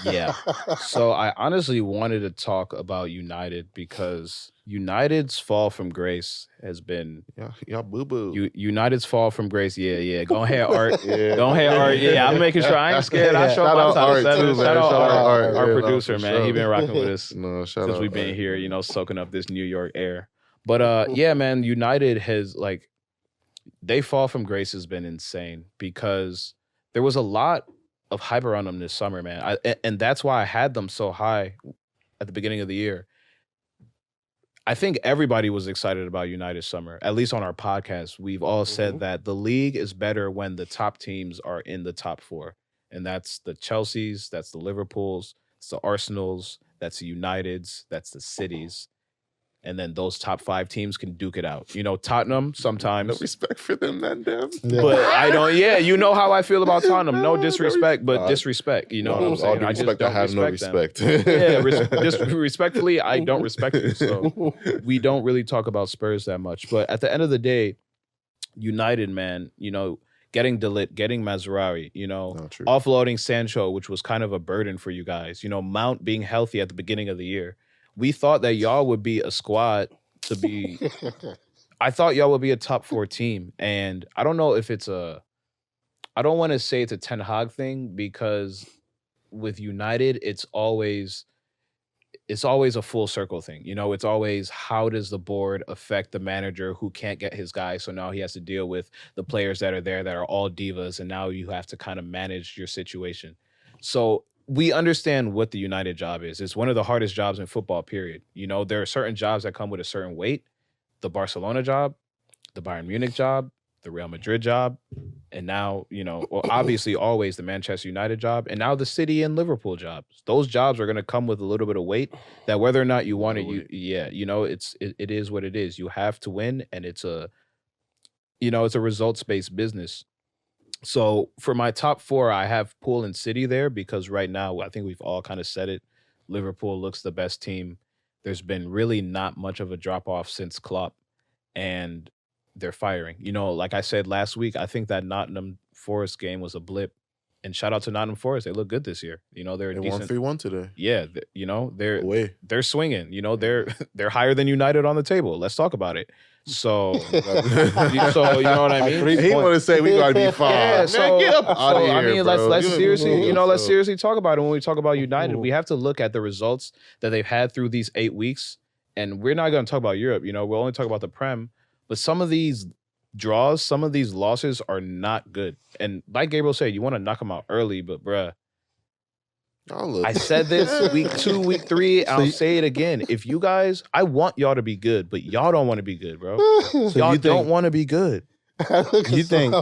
Yeah. So I honestly wanted to talk about United because United's fall from grace has been Y'all boo boo. United's fall from grace. Yeah. Go ahead, Art. Yeah. Go ahead, Art. Yeah, I'm making sure I ain't scared. I Yeah. show Shout my out top Art, 7. too, man. Shout out Shout out Art, Art. our Yeah, no, producer, for man. sure. He been rocking with us No, shout since out we've been Art. here, soaking up this New York air. But yeah, man, United has they fall from grace has been insane because there was a lot of hype around them this summer, man. And that's why I had them so high at the beginning of the year. I think everybody was excited about United summer, at least on our podcast. We've all said that the league is better when the top teams are in the top 4 and that's the Chelseas, that's the Liverpools, it's the Arsenals, that's the Uniteds, that's the Cities. And then those top 5 teams can duke it out. You know, Tottenham No sometimes. respect for them, man. Damn. Yeah. But I don't, yeah, you know how I feel about Tottenham. No No disrespect, but respect. disrespect. You know what I'm All saying? due I just respect, don't I have no respect them. respect. Yeah, just respectfully, I don't respect you. So we don't really talk about Spurs that much. But at the end of the day, United, man, you know, getting De Ligt, getting Mazraoui, you know, No, true. offloading Sancho, which was kind of a burden for you guys. You know, Mount being healthy at the beginning of the year. We thought that y'all would be a squad to be. I thought y'all would be a top 4 team, and I don't know if it's a. I don't want to say it's a Ten Hag thing because with United, it's always a full circle thing. You know, it's always how does the board affect the manager who can't get his guy, so now he has to deal with the players that are there that are all divas, and now you have to kind of manage your situation. So we understand what the United job is. It's one of the hardest jobs in football, period. You know, there are certain jobs that come with a certain weight. The Barcelona job, the Bayern Munich job, the Real Madrid job, and now, you know, well, obviously always the Manchester United job, and now the City and Liverpool jobs. Those jobs are going to come with a little bit of weight that whether or not you want it, you know, it is what it is. You have to win, and it's a results-based business. So for my top 4, I have Pool and City there because right now, I think we've all kind of said it. Liverpool looks the best team. There's been really not much of a drop-off since Klopp, and they're firing. You know, like I said last week, I think that Nottingham Forest game was a blip. And shout out to Nottingham Forest. They look good this year. You know, they're They decent. won 3-1 today. Yeah, you know, Away. they're swinging. You know, they're higher than United on the table. Let's talk about it. So, you know what I mean? He want to say we gotta be fine. Yeah, Man, so, get up out so of here, I mean, bro. let's You know, seriously, let's so- seriously talk about it when we talk about United. We have to look at the results that they've had through these 8 weeks, and we're not going to talk about Europe. You know, we'll only talk about the Prem. But some of these draws, some of these losses are not good. And like Gabriel said, you want to knock them out early, but bruh, I said this week 2, week 3, and I'll say it again. If you guys, I want y'all to be good, but y'all don't want to be good, bro. Y'all don't want to be good. You think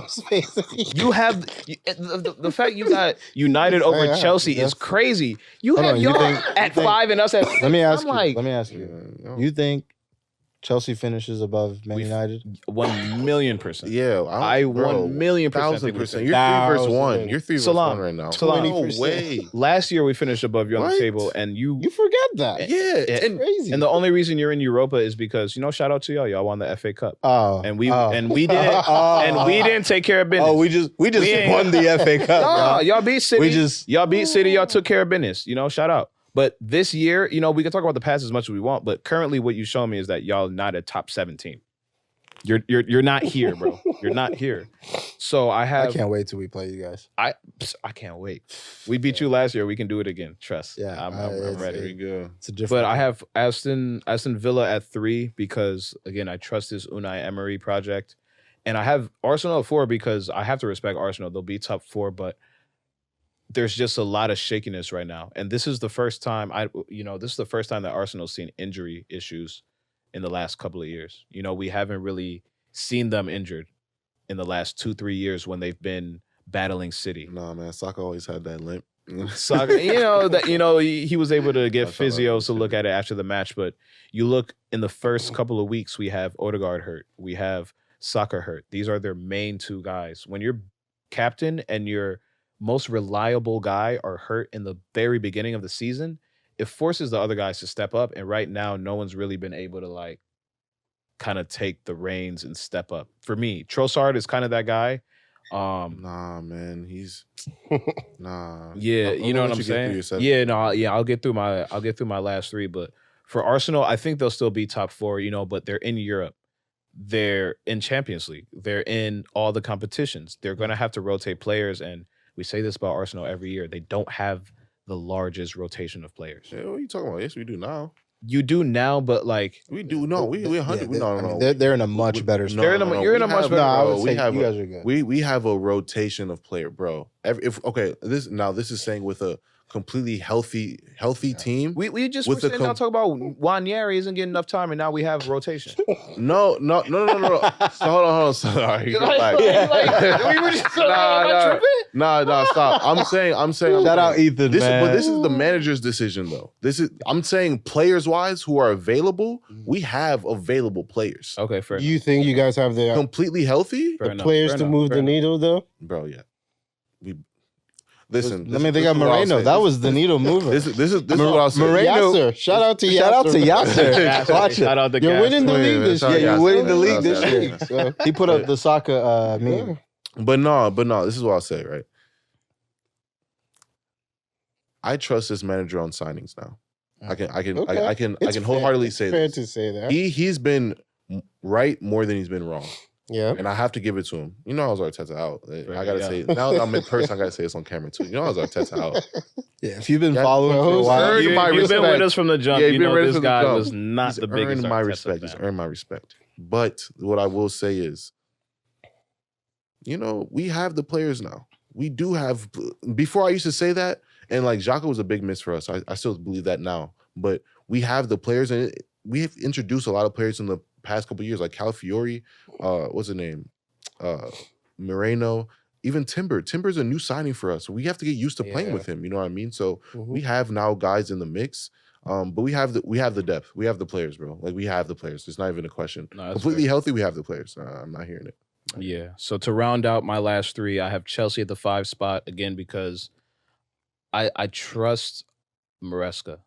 You have the fact you got United over Yeah, Chelsea is crazy. You Hold have on, you y'all think- at 5 and us at. Let me ask I'm you. like, Let me ask you. You think Chelsea finishes above Man We- United? 1,000,000%. Yeah, I bro, 1,000,000% think we 1,000%. finish. You're 3 versus 1. 1,000. You're 3 versus Salam. 1 right now. Salam. No way. Last year we finished above you on the What? table, and you forget that. Yeah, and, Crazy. and the only reason you're in Europa is because, you know, shout out to y'all. Y'all won the FA Cup, Oh, and we oh. and we didn't and we didn't take care of business. Oh, we just We ain't- won the FA Cup. No, bro. y'all beat City. We just- y'all beat City. Y'all took care of business. You know, shout out. But this year, you know, we can talk about the past as much as we want. But currently, what you show me is that y'all not a top 7 team. You're not here, bro. You're not here. So I I can't wait till we play you guys. I can't wait. We beat you last year. We can do it again. Trust. Yeah, I'm it's- ready. there you go. It's a different. But I have Aston Villa at 3 because, again, I trust this Unai Emery project. And I have Arsenal at 4 because I have to respect Arsenal. They'll be top 4, but there's just a lot of shakiness right now. And this is the first time that Arsenal's seen injury issues in the last couple of years. You know, we haven't really seen them injured in the last 2-3 years when they've been battling City. Nah, man, Saka always had that limp. Soccer, he was able to get That's all right. physios to look at it after the match. But you look in the first couple of weeks, we have Odegaard hurt, we have Saka hurt. These are their main 2 guys. When your captain and your most reliable guy are hurt in the very beginning of the season, it forces the other guys to step up. And right now, no one's really been able to like kind of take the reins and step up. For me, Trossard is kind of that guy. Nah, man, he's nah. Yeah, I'll you know let what I'm you get through saying? your 7. Yeah, no, I'll get through my last 3, but for Arsenal, I think they'll still be top 4, you know, but they're in Europe. They're in Champions League. They're in all the competitions. They're going to have to rotate players, and we say this about Arsenal every year. They don't have the largest rotation of players. Yeah, what are you talking about? Yes, we do now. You do now, but like We do. No, we 100. Yeah, no, I mean, no. they're in a much better spot. They're in a- you're in a much better- No, I bro, would we say have you a- guys are good. We have a rotation of player, bro. This is saying with a completely healthy team. We just With were the sitting down talking about Wanyeri isn't getting enough time, and now we have rotation. No. So hold on. Sorry. We were just Nah, stop. I'm saying. Shout out Ethan, man. But this is the manager's decision, though. I'm saying players-wise who are available, we have available players. Okay, fair. You think you guys have the Completely healthy, players to move the needle, though? bro. Yeah. Listen. I mean, they got Moreno. That was the needle mover. This is what I'll say. Moreno. Yasser. Shout out to Yasser. Shout out to Yasser. Watch it. Shout out the You're winning the league this year. You're winning the league this year. year. So, He put up the soccer meme. But no, this is what I'll say, right? I trust this manager on signings now. I can wholeheartedly say fair this. to say that. He's been right more than he's been wrong. Yeah. And I have to give it to him. You know I was Arteta out. I gotta yeah. say now that I'm in person, I gotta say this on camera too. You know I was Arteta out. Yeah, if you've been Yeah, following for a while, Earned my You've been respect. with us from the jump. Yeah, you you've been know ready this from the guy jump. was not He's the biggest earned my Arteta respect. fan. He's earned my respect. But what I will say is, we have the players now. We do have. Before I used to say that, and like Xhaka was a big miss for us. I still believe that now. But we have the players, and we have introduced a lot of players in the past couple of years, like Calafiori. What's his name? Moreno. Even Timber. Timber's a new signing for us. So we have to get used to playing with him. You know what I mean? So we have now guys in the mix. But we have the depth. We have the players, bro. Like we have the players. It's not even a question. No, Completely healthy, we have the players. I'm not hearing it. Yeah. So to round out my last three, I have Chelsea at the 5 spot again because I trust Maresca.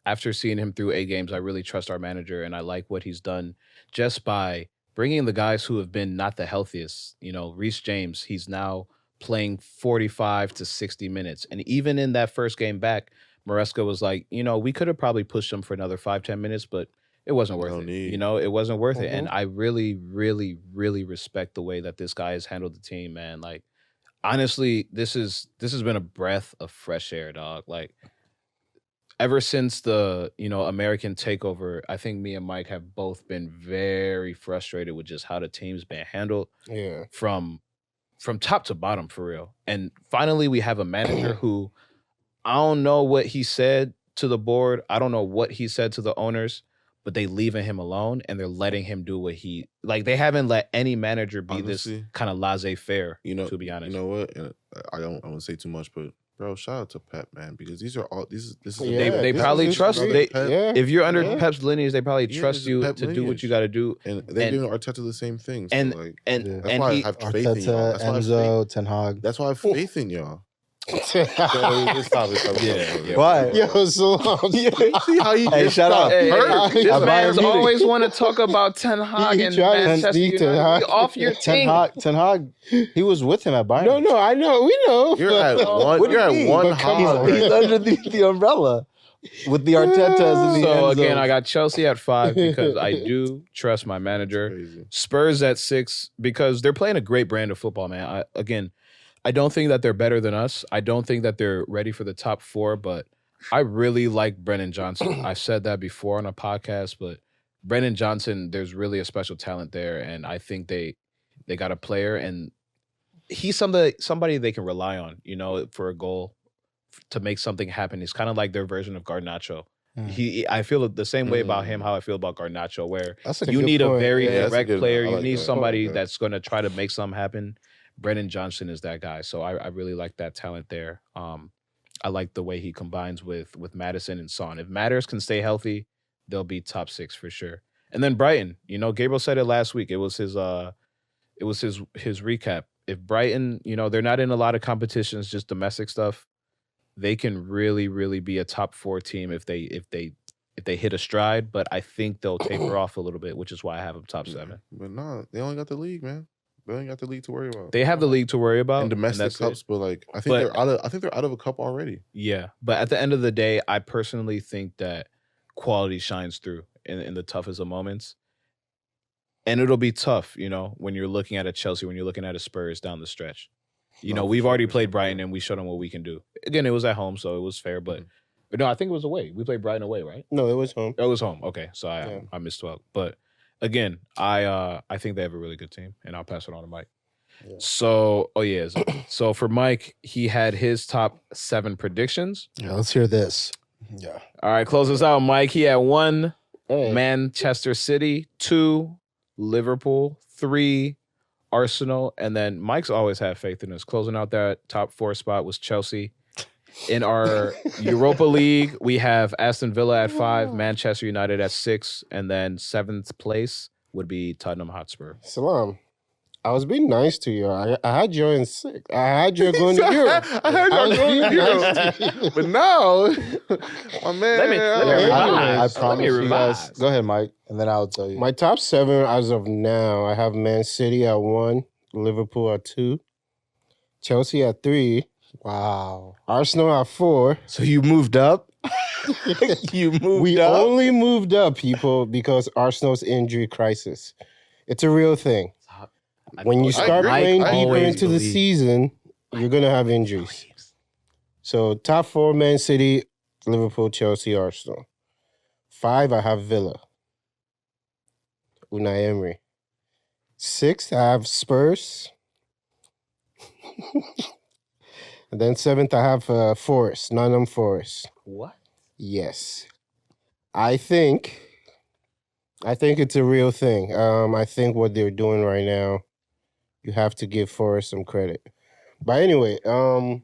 After seeing him through 8 games, I really trust our manager, and I like what he's done just by bringing the guys who have been not the healthiest. Reece James, he's now playing 45 to 60 minutes. And even in that first game back, Maresca was like, we could have probably pushed him for another 5-10 minutes, but it wasn't worth it. It wasn't worth it. And I really, really, really respect the way that this guy has handled the team, man. Like, honestly, this has been a breath of fresh air, dog. Like, ever since the, American takeover, I think me and Mike have both been very frustrated with just how the team's been handled. Yeah. From top to bottom, for real. And finally, we have a manager who, I don't know what he said to the board. I don't know what he said to the owners, but they leaving him alone and they're letting him do what they haven't let any manager be Honestly, this kind of laissez-faire, to be honest. You know what? And I don't want to say too much, but bro, shout out to Pep, man, because these are all this is they probably trust if you're under Pep's lineage, they probably trust you to do what you got to do. And they're doing Arteta the same thing. So and why I have faith in y'all. Arteta, Enzo, Ten Hag. That's why I have faith in y'all. Why? Yo, Selam. See how you Hey, shout out. This I man's buy a always want to talk about Ten Hag and tried to Manchester sneak United. Ten Hag. Off your team. Ten Hag, he was with him at Bayern. No, I know. We know. You're at one. What do You're you at mean? one But come hog. on. He's underneath the umbrella with the Artetas and the So Enzos. again, I got Chelsea at 5 because I do trust my manager. Crazy. Spurs at 6 because they're playing a great brand of football, man. I don't think that they're better than us. I don't think that they're ready for the top 4, but I really like Brennan Johnson. I've said that before on a podcast, but Brennan Johnson, there's really a special talent there, and I think they got a player, and he's somebody they can rely on, for a goal, to make something happen. He's kind of like their version of Garnacho. I feel the same way about him how I feel about Garnacho, where you need a very direct player. You need somebody that's going to try to make something happen. Brennan Johnson is that guy. So I really like that talent there. I like the way he combines with Maddison and Son. If Matters can stay healthy, they'll be top 6 for sure. And then Brighton, Gabriel said it last week. It was his recap. If Brighton, they're not in a lot of competitions, just domestic stuff, they can really, really be a top 4 team if they hit a stride. But I think they'll taper off a little bit, which is why I have them top 7. But no, they only got the league, man. They ain't got the league to worry about. They have the league to worry about. And domestic cups, but I think they're out of a cup already. Yeah. But at the end of the day, I personally think that quality shines through in the toughest of moments. And it'll be tough, when you're looking at a Chelsea, when you're looking at a Spurs down the stretch. We've already played Brighton and we showed them what we can do. Again, it was at home, so it was fair, but no, I think it was away. We played Brighton away, right? No, it was home. It was home. Okay. So I missed 12. But again, I think they have a really good team, and I'll pass it on to Mike. So, so for Mike, he had his top 7 predictions. Yeah, let's hear this. Yeah. All right, close us out, Mike. He had 1, Hey. Manchester City, 2, Liverpool, 3, Arsenal, and then Mike's always had faith in us. Closing out that top 4 spot was Chelsea. In our Europa League, we have Aston Villa at 5, Manchester United at 6, and then 7th place would be Tottenham Hotspur. Salam. I was being nice to you. I had you in 6. I had you going to Europe. I heard y'all was going to being nice Europe. to you. But now, my man. Let me I revise. promise you revise. guys. Go ahead, Mike, and then I'll tell you. My top 7 as of now, I have Man City at 1, Liverpool at 2, Chelsea at 3, Wow. Arsenal at 4. So you moved up? You moved We up? only moved up, people, because Arsenal's injury crisis. It's a real thing. When you start agree. playing I deeper always into the believe. season, you're going to have injuries. So top 4, Man City, Liverpool, Chelsea, Arsenal. 5, I have Villa. Unai Emery. 6, I have Spurs. And then 7th, I have Forest, Nottingham Forest. What? Yes. I think it's a real thing. I think what they're doing right now, you have to give Forrest some credit. But anyway, the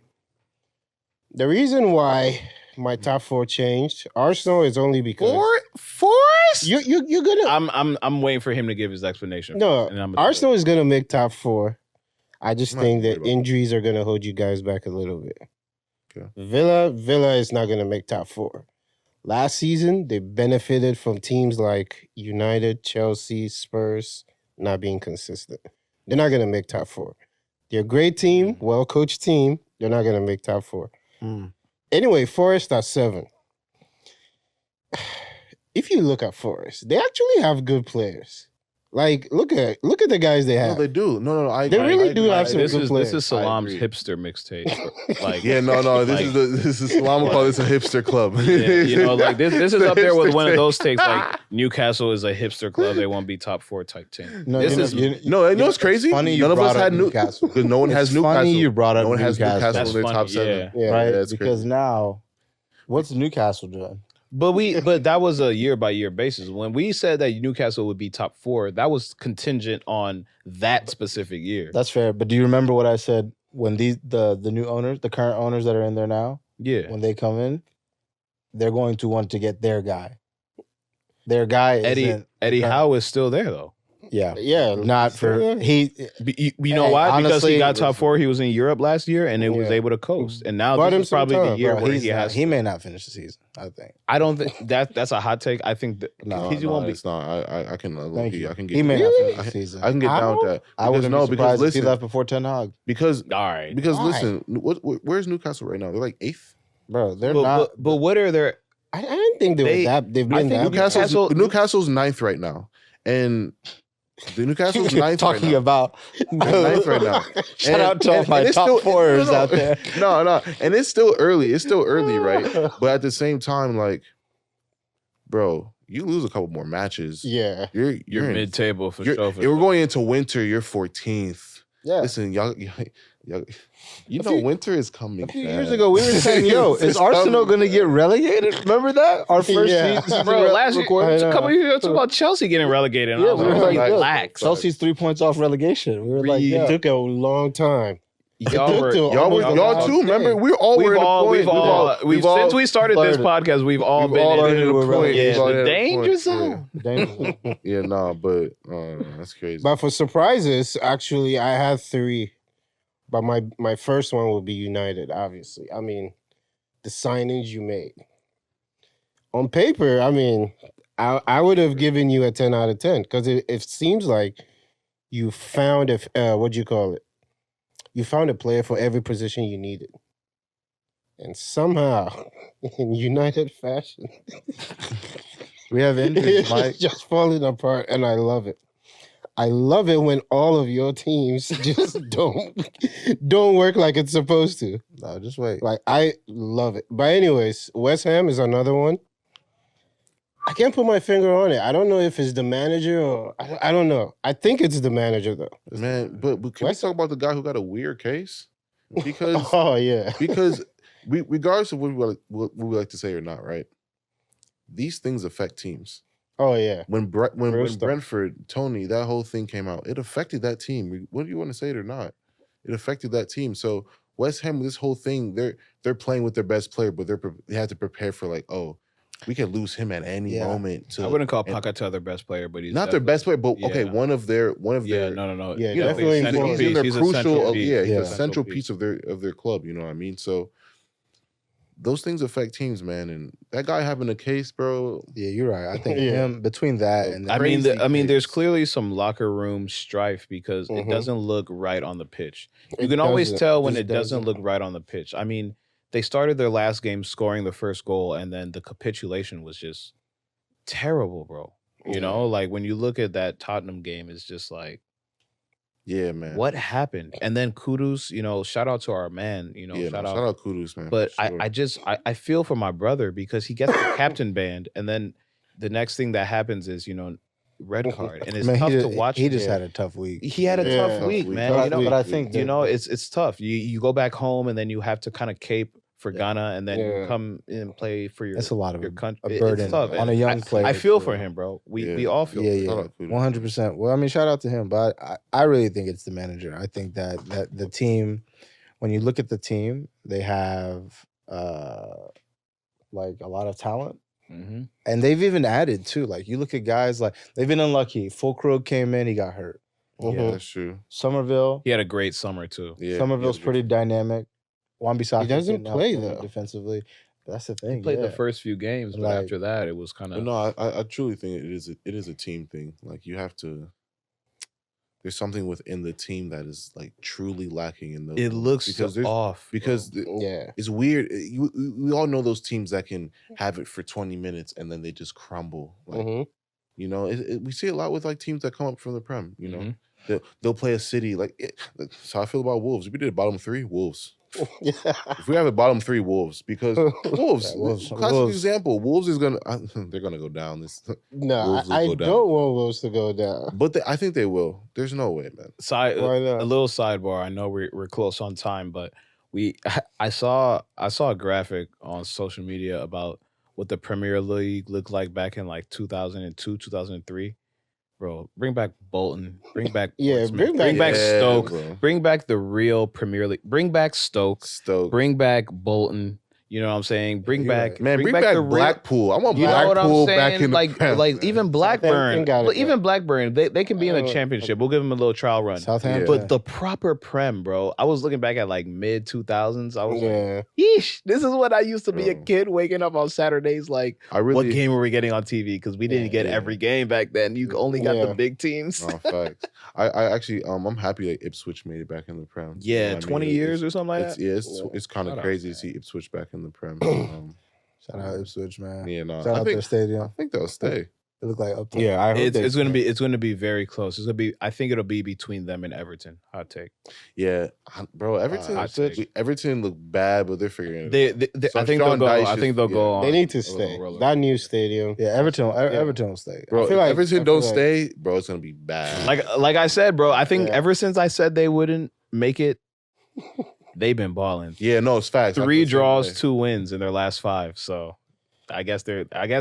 reason why my top 4 changed, Arsenal is only because Forrest? you're gonna I'm waiting for him to give his explanation. no And I'm gonna- Arsenal is gonna make top 4. I just I'm not think worried that about that. injuries are gonna hold you guys back a little bit. Okay. Villa is not gonna make top 4. Last season, they benefited from teams like United, Chelsea, Spurs not being consistent. They're not going to make top 4. They're a great team, well-coached team. They're not going to make top 4. Mm. Anyway, Forest at 7. If you look at Forest, they actually have good players. Like, look at the guys they No, have. they do. No. They really do have some This good is players. Salam's I agree. hipster mixtape. Like, Yeah, no. This like- is Salam will call this a hipster club. yeah, like this is up there with one of those takes. take. Like Newcastle is a hipster club; they won't be top 4 type team. No, This you know, is- No, you know what's crazy? Funny you None of us brought up had Newcastle. because no one has It's Newcastle. funny you brought up no one has Newcastle. Newcastle That's in their top funny, 7. Yeah. right? that's Because crazy. now, what's Newcastle doing? But that was a year by year basis. When we said that Newcastle would be top 4, that was contingent on that specific year. That's fair. But do you remember what I said when the new owners, the current owners that are in there now, Yeah, when they come in, they're going to want to get their guy. Their guy isn't Eddie Howe is still there though. Yeah. Yeah. Not for he You know Hey, why? Because honestly, he got top 4. He was in Europe last year, and it was Yeah. able to coast. And now Bought him this is some probably time, the year bro. where he's he not- has. he may not finish the season, I think. I don't think that's a hot take. I think that No, he won't be. It's not. I can. Thank you. I can get. He may not Really? finish the season. I can get down with that. I wouldn't no, be surprised if he listen, left before Ten Hag. because All right, because Why? listen, where's Newcastle right now? They're like 8th. Bro, they're but, not but what are their? I didn't think they were They- that. They've I been think that. Newcastle's 9th right now, and the Newcastle's 9th talking right now. about Ninth right now. Shout out to all my it's top still- fours out there. No, and it's still early. It's still early, right? But at the same time, like, bro, you lose a couple more matches. Yeah. You're You're in- mid table for you're- sure. for We're sure. going into winter. You're 14th. Yeah. Listen, y'all you A know few- winter is coming. A few fast. years ago, we were saying, "Yo, is It's Arsenal coming, going to get relegated?" Remember that our first Yeah. season, Bro, last year, recording? I a know. couple of years ago, about Chelsea getting relegated. And Yeah, I was we were like, like, relax. Chelsea's 3 points off relegation. We were like, Re- yeah. It took a long time. Y'all were, Y'all Y'all too. Remember, we all were we've at a all, point. we've all, since we started this flirted. podcast, we've all we've been all in already it. at a we're point. Yeah, We've all the at a danger point. zone. Dangerous. Yeah, nah, but that's crazy. But for surprises, actually, I had 3. But my first one will be United, obviously. I mean, the signings you made. On paper, I mean, I would have given you a 10 out of 10 because it seems like you found what do you call it? You found a player for every position you needed. And somehow, in United fashion, We have injuries, it's Mike. just falling apart, and I love it. I love it when all of your teams just don't work like it's supposed to. No, just wait. Like, I love it. But anyways, West Ham is another one. I can't put my finger on it. I don't know if it's the manager or I don't know. I think it's the manager though. Man, but can we talk about the guy who got a weird case? Because Oh yeah. regardless of what we like to say or not, right? These things affect teams. Oh yeah. When Real stuff. Brentford, Tony, that whole thing came out, it affected that team. Whether you want to say it or not, it affected that team. So West Ham, this whole thing, they're playing with their best player, but they had to prepare for like, oh, we could lose him at any moment. I wouldn't call Paquetá their best player, but he's not their best player, but okay, one of their no. Yeah, you know, definitely. he's in their He's a crucial, central piece. he's Yeah. a central piece of their club. You know what I mean? So those things affect teams, man. And that guy having a case, bro. Yeah, you're right. I think Yeah. him between that and I mean, Crazy there's case. clearly some locker room strife because it Mhm. doesn't look right on the pitch. You It can always doesn't. tell when Just it doesn't look right on the pitch. I mean, they started their last game scoring the first goal, and then the capitulation was just terrible, bro. You know, like when you look at that Tottenham game, it's just like, Yeah, man. what happened? And then Kudus, shout out to our man, shout out. Kudus, man. But for sure. I feel for my brother because he gets the captain banned, and then the next thing that happens is, red card. And it's Man, tough he to watch. He just Yeah. had a tough week. He had a Yeah. tough week, man. Tough week. But I think It's tough. You go back home and then you have to kind of cape for Ghana, and then you Yeah. come and play for your that's a lot of your country. a burden It's tough. on a And young player. I feel for him, bro. We Yeah. all feel. Yeah, for Shout him. out Kudus. 100%. Well, I mean, shout out to him, but I really think it's the manager. I think that the team, when you look at the team, they have like a lot of talent, Mhm. and they've even added too. Like you look at guys like they've been unlucky. Fulkrug came in, he got hurt. Yeah, Mhm. that's true. Somerville, He had a great summer too. Yeah, Somerville's yeah, pretty dynamic. Wan-Bissaka He doesn't getting out play, there though. defensively. That's the thing. He played yeah. the first few games, but Like- after that, it was kind But of. no, I truly think it is a team thing. Like you have to. There's something within the team that is like truly lacking in those. It moments. looks because there's off because Yeah. it's weird. We all know those teams that can have it for 20 minutes and then they just crumble. Like, Mhm. you know, we see a lot with like teams that come up from the Prem. You know, Mhm. they'll play a city like. That's how I feel about Wolves. If we did a bottom three, Wolves. Yeah. If we have a bottom three, Wolves, because Wolves, Yeah, Wolves. classic Wolves. example. Wolves is gonna they're gonna go down this, No, Wolves will I go down. don't want Wolves to go down. but I think they will. There's no way, man. Why not? A little sidebar. I know we're close on time, but I saw a graphic on social media about what the Premier League looked like back in like 2002, 2003. Bro, bring back Bolton. Bring back Yeah, Portsmouth, bring back- Yeah, Stoke. bro. Bring back the real Premier League. Bring back Stoke. Stoke. Bring back Bolton. You know what I'm saying? Bring You're back right. Man, bring back the real- Blackpool. I want You know what I'm Blackpool saying? back in the like Prem, man. even Blackburn. Southampton got it, Even Blackburn, they can be in the Oh, championship. We'll give them a little trial run. Southampton. But the proper Prem, bro. I was looking back at like mid 2000s. I was like, Yeah. yeesh, this is what I used to be a Bro. kid waking up on Saturdays. Like, I really what game were we getting on TV? Because we didn't get Yeah. every game back then. You only got Yeah. the big teams. Oh, facts. I actually I'm happy that Ipswich made it back in the Prem. You know Yeah, what I mean? 20 years or something like It's, that. yeah, it's kind Shout of out, crazy man. to see Ipswich back in the Prem. Shout out Ipswich, man. Yeah, no, Shout I out think their stadium. I think they'll stay. It looked like up there. Yeah, I hope It's gonna be very close. It's gonna be. I think it'll be between them and Everton. Hot take. Yeah, bro. Everton, Ipswich. Everton look bad, but they're figuring it out. They So I think they'll Sean go. Dyche I is- think they'll go. yeah. On They need to a stay. little roller That new stadium. Yeah, Everton will stay. Bro, I feel if like- Everton I don't feel like- stay, bro, it's gonna be bad. Like I said, bro. I think Yeah. ever since I said they wouldn't make it, they've been balling. yeah, no, it's facts. I feel 3 the same draws, way. 2 wins in their last 5. So I guess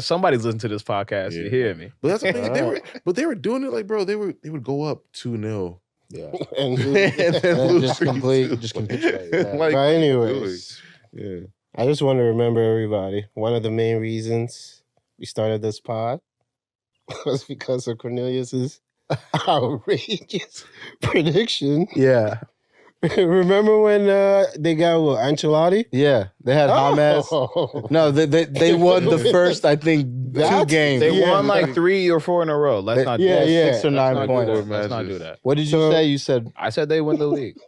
somebody's listening to this podcast. You Yeah. hear me? But that's the thing. They were doing it like, bro. They would go up 2-0 Yeah. And and then lose just 3-2. just capitulate. Yeah. Like, but what are you anyways, doing? Yeah. I just want to remember everybody. One of the main reasons we started this pod was because of Cornelius's outrageous prediction. Yeah. Remember when they got Ancelotti? Yeah. They had James. Oh. No, they won the first, I think, 2 That's- games. They Yeah, won like like- 3 or 4 in a row. Let's not. Do yeah, that. yeah. 6 or Let's 9 not do points. that. Let's not do that. What did you So- say? You said I said they win the league.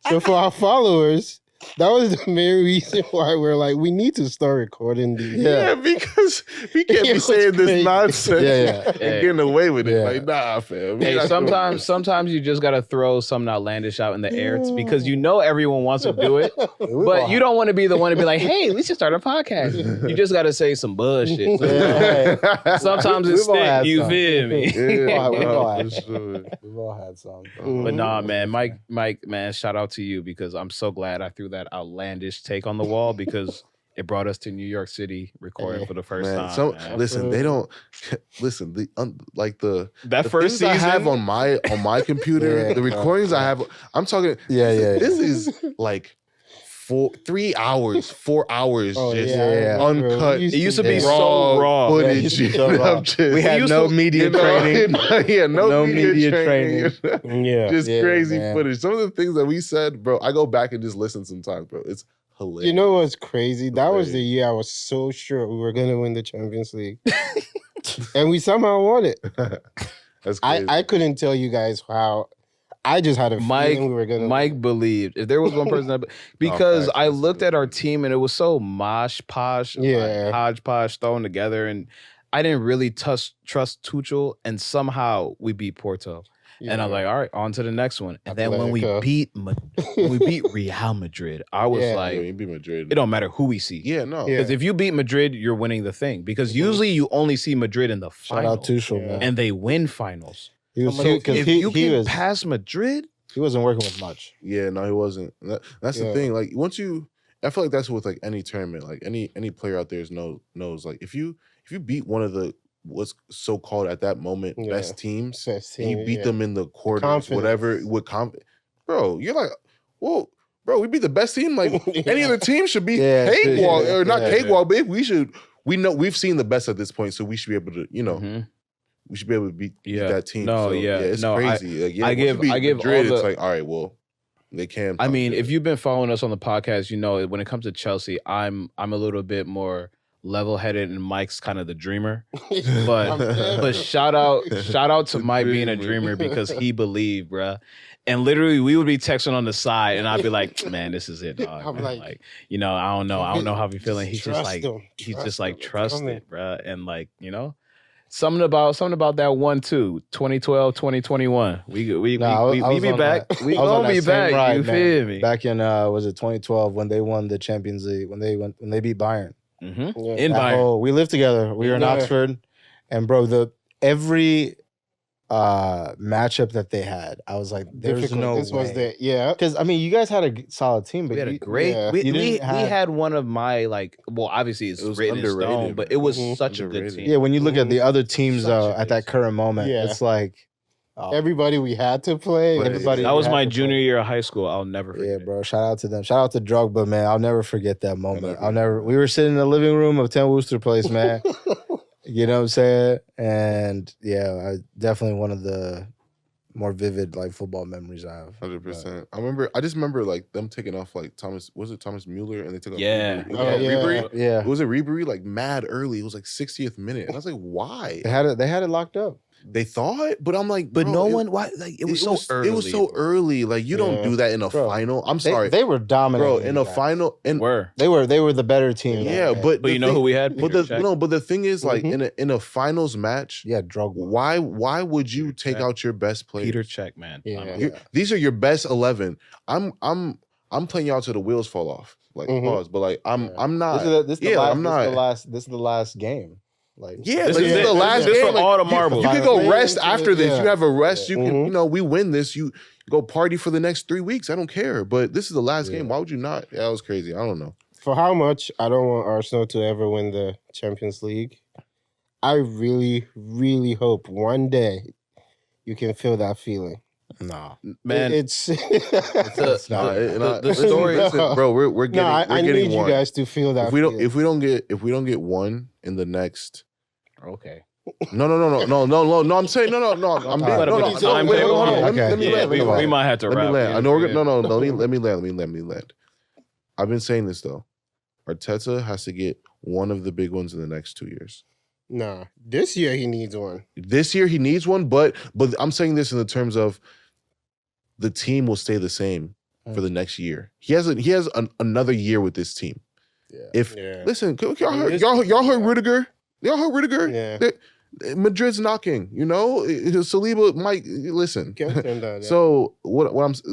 So for our followers, That was the main reason why we're like, we need to start recording these. Yeah, because we can't It be was saying this crazy. nonsense Yeah. and Hey. getting away with it. Yeah. Like, nah, fam. We Hey, not doing sometimes you just gotta throw something outlandish out in the air because you know everyone wants to do it, but you don't want to be the one to be like, "Hey, we should start a podcast." You just gotta say some bullshit. Yeah. Sometimes We've it's all thick. had You some. feel me? Yeah, We've all no, had for some. sure. We've all had some. But nah, man, Mike, man, shout out to you because I'm so glad I threw that outlandish take on the wall because it brought us to New York City recording for the first Man, time. man. listen, they don't listen. That the first things I season, have on my computer, Yeah, the recordings I have. I'm talking. Yeah, yeah. This is like 3 hours, 4 hours, Oh, just yeah. uncut. it used to be Yeah. so raw. Yeah, it footage. used to be so and raw. I'm just- We had used no to- media you know, training. yeah, no No media, media training. Yeah. Just Yeah, crazy man. footage. Some of the things that we said, bro, I go back and just listen sometimes, bro. It's hilarious. You know what's crazy? That was the Hilarious. year I was so sure we were gonna win the Champions League, and we somehow won it. That's crazy. I couldn't tell you guys how. I just had a feeling we were gonna. Mike believed if there was one person that because facts, I that's looked good. at our team and it was so mosh posh, Yeah. like, hodgepodge thrown together, and I didn't really trust Tuchel, and somehow we beat Porto, and I'm like, all right, on to the next one. And then when we Atletico. beat Real Madrid, I was Yeah. Yeah, like, you beat Madrid. it don't matter who we see. Yeah, no. Yeah. Because if you beat Madrid, you're winning the thing. Because Mhm. usually you only see Madrid in the Shout final, out Tuchel, Yeah. man. and they win finals. He was So because if you he can was pass Madrid, he wasn't working with much. Yeah, no, he wasn't. That's the Yeah. thing. Like once I feel like that's with like any tournament. Like any player out there knows. Like if you beat one of the what's so called at that moment Yeah. best teams, Best and you team, beat yeah. them in the quarters, Confidence. whatever, bro, you're like, whoa, bro, we beat the best team. Like any other team should be Yeah, cakewalk yeah, or not yeah. cakewalk, but we know we've seen the best at this point, so we should be able to, Mhm. we should be able to beat Yeah. that team. No, So, yeah. it's No, crazy. Like, yeah, I once you give- beat I give Madrid, all it's the- like, all right, well, they can. I talk mean, shit. if you've been following us on the podcast, you know when it comes to Chelsea, I'm a little bit more level-headed, and Mike's kind of the dreamer. But but shout out to The Mike being a dreamer. dreamer because he believed, bruh. And literally, we would be texting on the side, and I'd be like, "Man, this is it, dog." I'm man. like- Like, I don't know how he's feeling. He's just Trust like, him. he's Trust just like, him. It's trust coming. it, bruh. And like, something about that 1-2, 2012, 2021. We Nah, I be was on back. that- We I was on gonna that be same back. ride, You man. feel me? Back in was it 2012 when they won the Champions League when they beat Bayern. Mhm. Yeah. In That Bayern. whole- we lived together. We were in Yeah. Oxford, and bro, every matchup that they had, I was like, "There's Difficult. no This way." was the Because I mean, you guys had a solid team, but We had a you- great. yeah. We, You we, didn't we have- had one of my obviously it's It was written in underrated, stone, but man. it was Mhm. such a Underrated. good team. yeah. When you look at the other teams Such a at good that team. current moment, Yeah. it's like oh, everybody we had to play. But everybody. That was had my to play. junior year of high school. I'll never forget. Yeah, it. bro. Shout out to them. Shout out to Drogba, man. I'll never forget that moment. never forget We were sitting in the living room of 10 Worcester Place, man. You know what I'm saying? And yeah, definitely one of the more vivid like football memories I have. 100%. I just remember like them taking off like Thomas Mueller and they took off Yeah. Ribery. Oh, yeah. Ribery? Yeah, Was it Ribery like mad early? It was like 60th minute. And I was like, why? they had it locked up. They thought, but I'm like, But bro, no one. Why? Like it was so early. It was so early. Like you don't Yeah. do that in a Bro, final. I'm They, sorry, they were dominant, bro. In a final, and Were. They were the better team. yeah, but But the you know thing- who we had? But the thing is, like Mhm. in a finals match, yeah, Drogba. why would you take Check. out your best player? Peter Check, man. Yeah. These are your best 11. I'm playing y'all till the wheels fall off. Like Mhm. pause, but like I'm Yeah. not. This is the yeah, last, I'm this is the not. last. This is the last game. Like Yeah, This like, is this is it. the last This game. for Like, all the marbles. You can go Final. rest after this. Yeah. You have a rest. You Mhm. can, we win this. You go party for the next 3 weeks. I don't care. But this is the last game. Why would you not? Yeah, that was crazy. I don't know. For how much I don't want Arsenal to ever win the Champions League, I really, really hope one day you can feel that feeling. no, Man, It's the- Nah, the listen, story- listen, bro. We're getting. no, I we're getting need you one. guys to feel that. If we don't, feeling. if we don't get one in the next. okay. No. I'm saying no. I'm being, Alright, no. put a time Wait, table hold on. on Let me, it. let me Okay. land. we, Let me we land. might have to Let me wrap. land. You I know. forget. No. Let me land. I've been saying this though. Arteta has to get one of the big ones in the next 2 years. Nah, this year he needs one. This year he needs one, but I'm saying this in the terms of the team will stay the same. for the next year. He has another year with this team. Yeah. Listen, y'all heard Rudiger? Y'all heard Rudiger? Yeah. Madrid's knocking. Saliba might listen. Can't turn down, yeah. So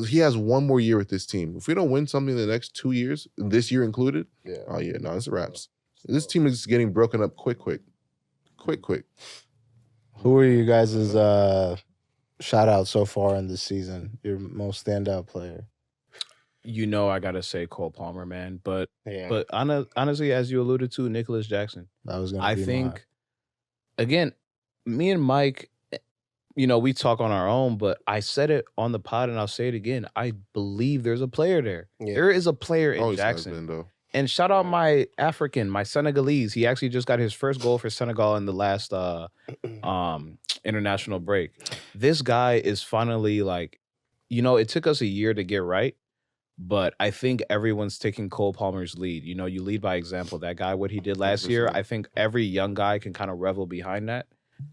he has one more year with this team. If we don't win something in the next 2 years, this year included, it's a wraps. This team is getting broken up quick. Who are you guys' shout out so far in this season? Your most standout player? I gotta say Cole Palmer, man. But honestly, as you alluded to, Nicholas Jackson. That was gonna I be think mine. again, me and Mike, we talk on our own, but I said it on the pod and I'll say it again. I believe there's a player there. Yeah. There is a player in Always has Jackson. been, though. And shout out my Senegalese. He actually just got his first goal for Senegal in the last international break. This guy is finally it took us a year to get right, but I think everyone's taking Cole Palmer's lead. You lead by example. That guy, what he did last year, I think every young guy can kind of revel behind that.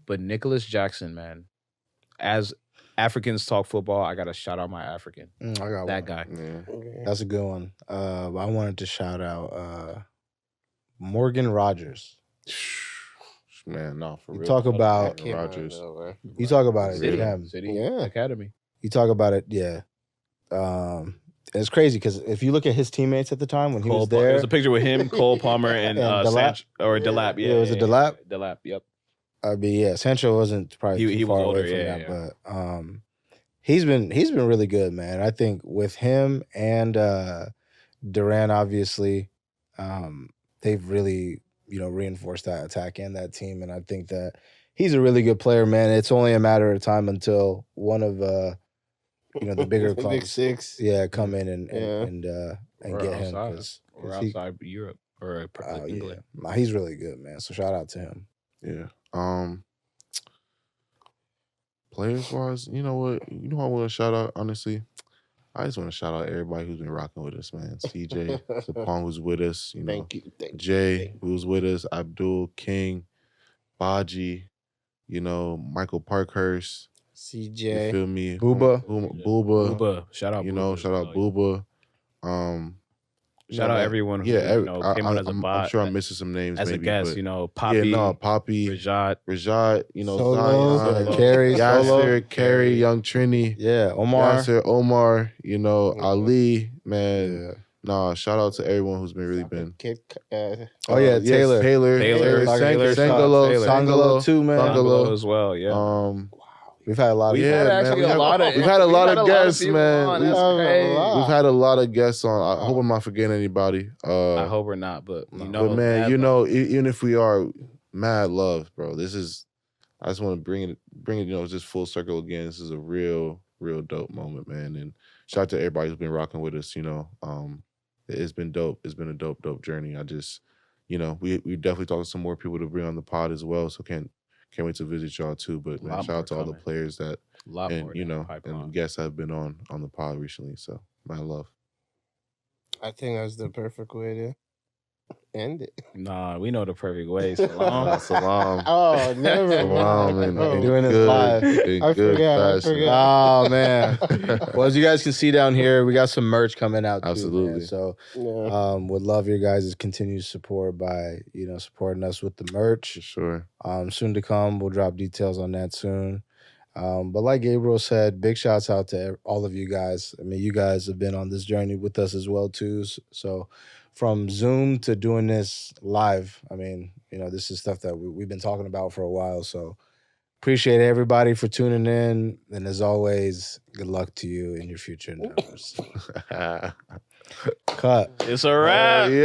But Nicholas Jackson, man, as Africans talk football, I got to shout out my African. I got that one. guy. Okay. That's a good one. I wanted to shout out Morgan Rogers. Man, no, for You real. talk about Came out, Rodgers. though, man. you talk about it, City, him. City Yeah. Academy. You talk about it, yeah. It's crazy because if you look at his teammates at the time when he was there, There's a picture with him, Cole Palmer, and Delap? Delap. Yeah, was it Delap? Delap. Yep. Sancho wasn't probably He too was far older, away from yeah, that, but he's been really good, man. I think with him and Duran, obviously, they've really reinforced that attack and that team, and I think that he's a really good player, man. It's only a matter of time until one of the bigger Big clubs, six. come in and Or get him outside. 'cause Or he- outside Europe or England. Nah, he's really good, man. So shout out to him. Yeah. Players wise, you know what? I want to shout out, honestly. I just want to shout out everybody who's been rocking with us, man. CJ, Sapong, who's with us, Thank you. Jay, who's with us, Abdul, King, Baji, Michael Parkhurst. You CJ. feel me? Booba. Booba. Booba. Shout out Booba. Shout out Booba. Shout out everyone who came on as a bot. I'm sure I'm missing some names as maybe, a guest, but Poppy, Poppy, Rajat, Solo, Zion, Carrie, Yasser, Carrie, Young Trini, Yeah, Omar. Yasser, Omar, Ali, man. Nah, shout out to everyone who's been really been. Kid, Oh yeah, Taylor. Taylor, Sangalo too, man. Sangalo. as well. Yeah. We've had a lot of Yeah, man, we've had a lot of guests, people man. on. We've That's had a lot of guests on. I hope I'm not forgetting anybody. I hope we're not, but But man, even if we are, mad love, bro. I just want to bring it, just full circle again. This is a real dope moment, man. And shout out to everybody who's been rocking with us. It's been dope. It's been a dope journey. I just, we definitely talk to some more people to bring on the pod as well. So can't wait to visit y'all too. But man, shout out to all the players that and guests that have been on the pod recently. So my love. I think that's the perfect way to end it. Nah, we know the perfect way. Salam. Salam. Oh, never Salam mind. and doing this live. I forgot. Oh man. Well, as you guys can see down here, we got some merch coming out too. Absolutely. Man. So Yeah. would love your guys' continued support by, supporting us with the merch. For sure. Soon to come. We'll drop details on that soon. But like Gabriel said, big shouts out to all of you guys. I mean, you guys have been on this journey with us as well too. So from Zoom to doing this live, I mean, this is stuff that we've been talking about for a while. So appreciate everybody for tuning in. And as always, good luck to you in your future endeavors. Cut. It's a wrap. Yeah.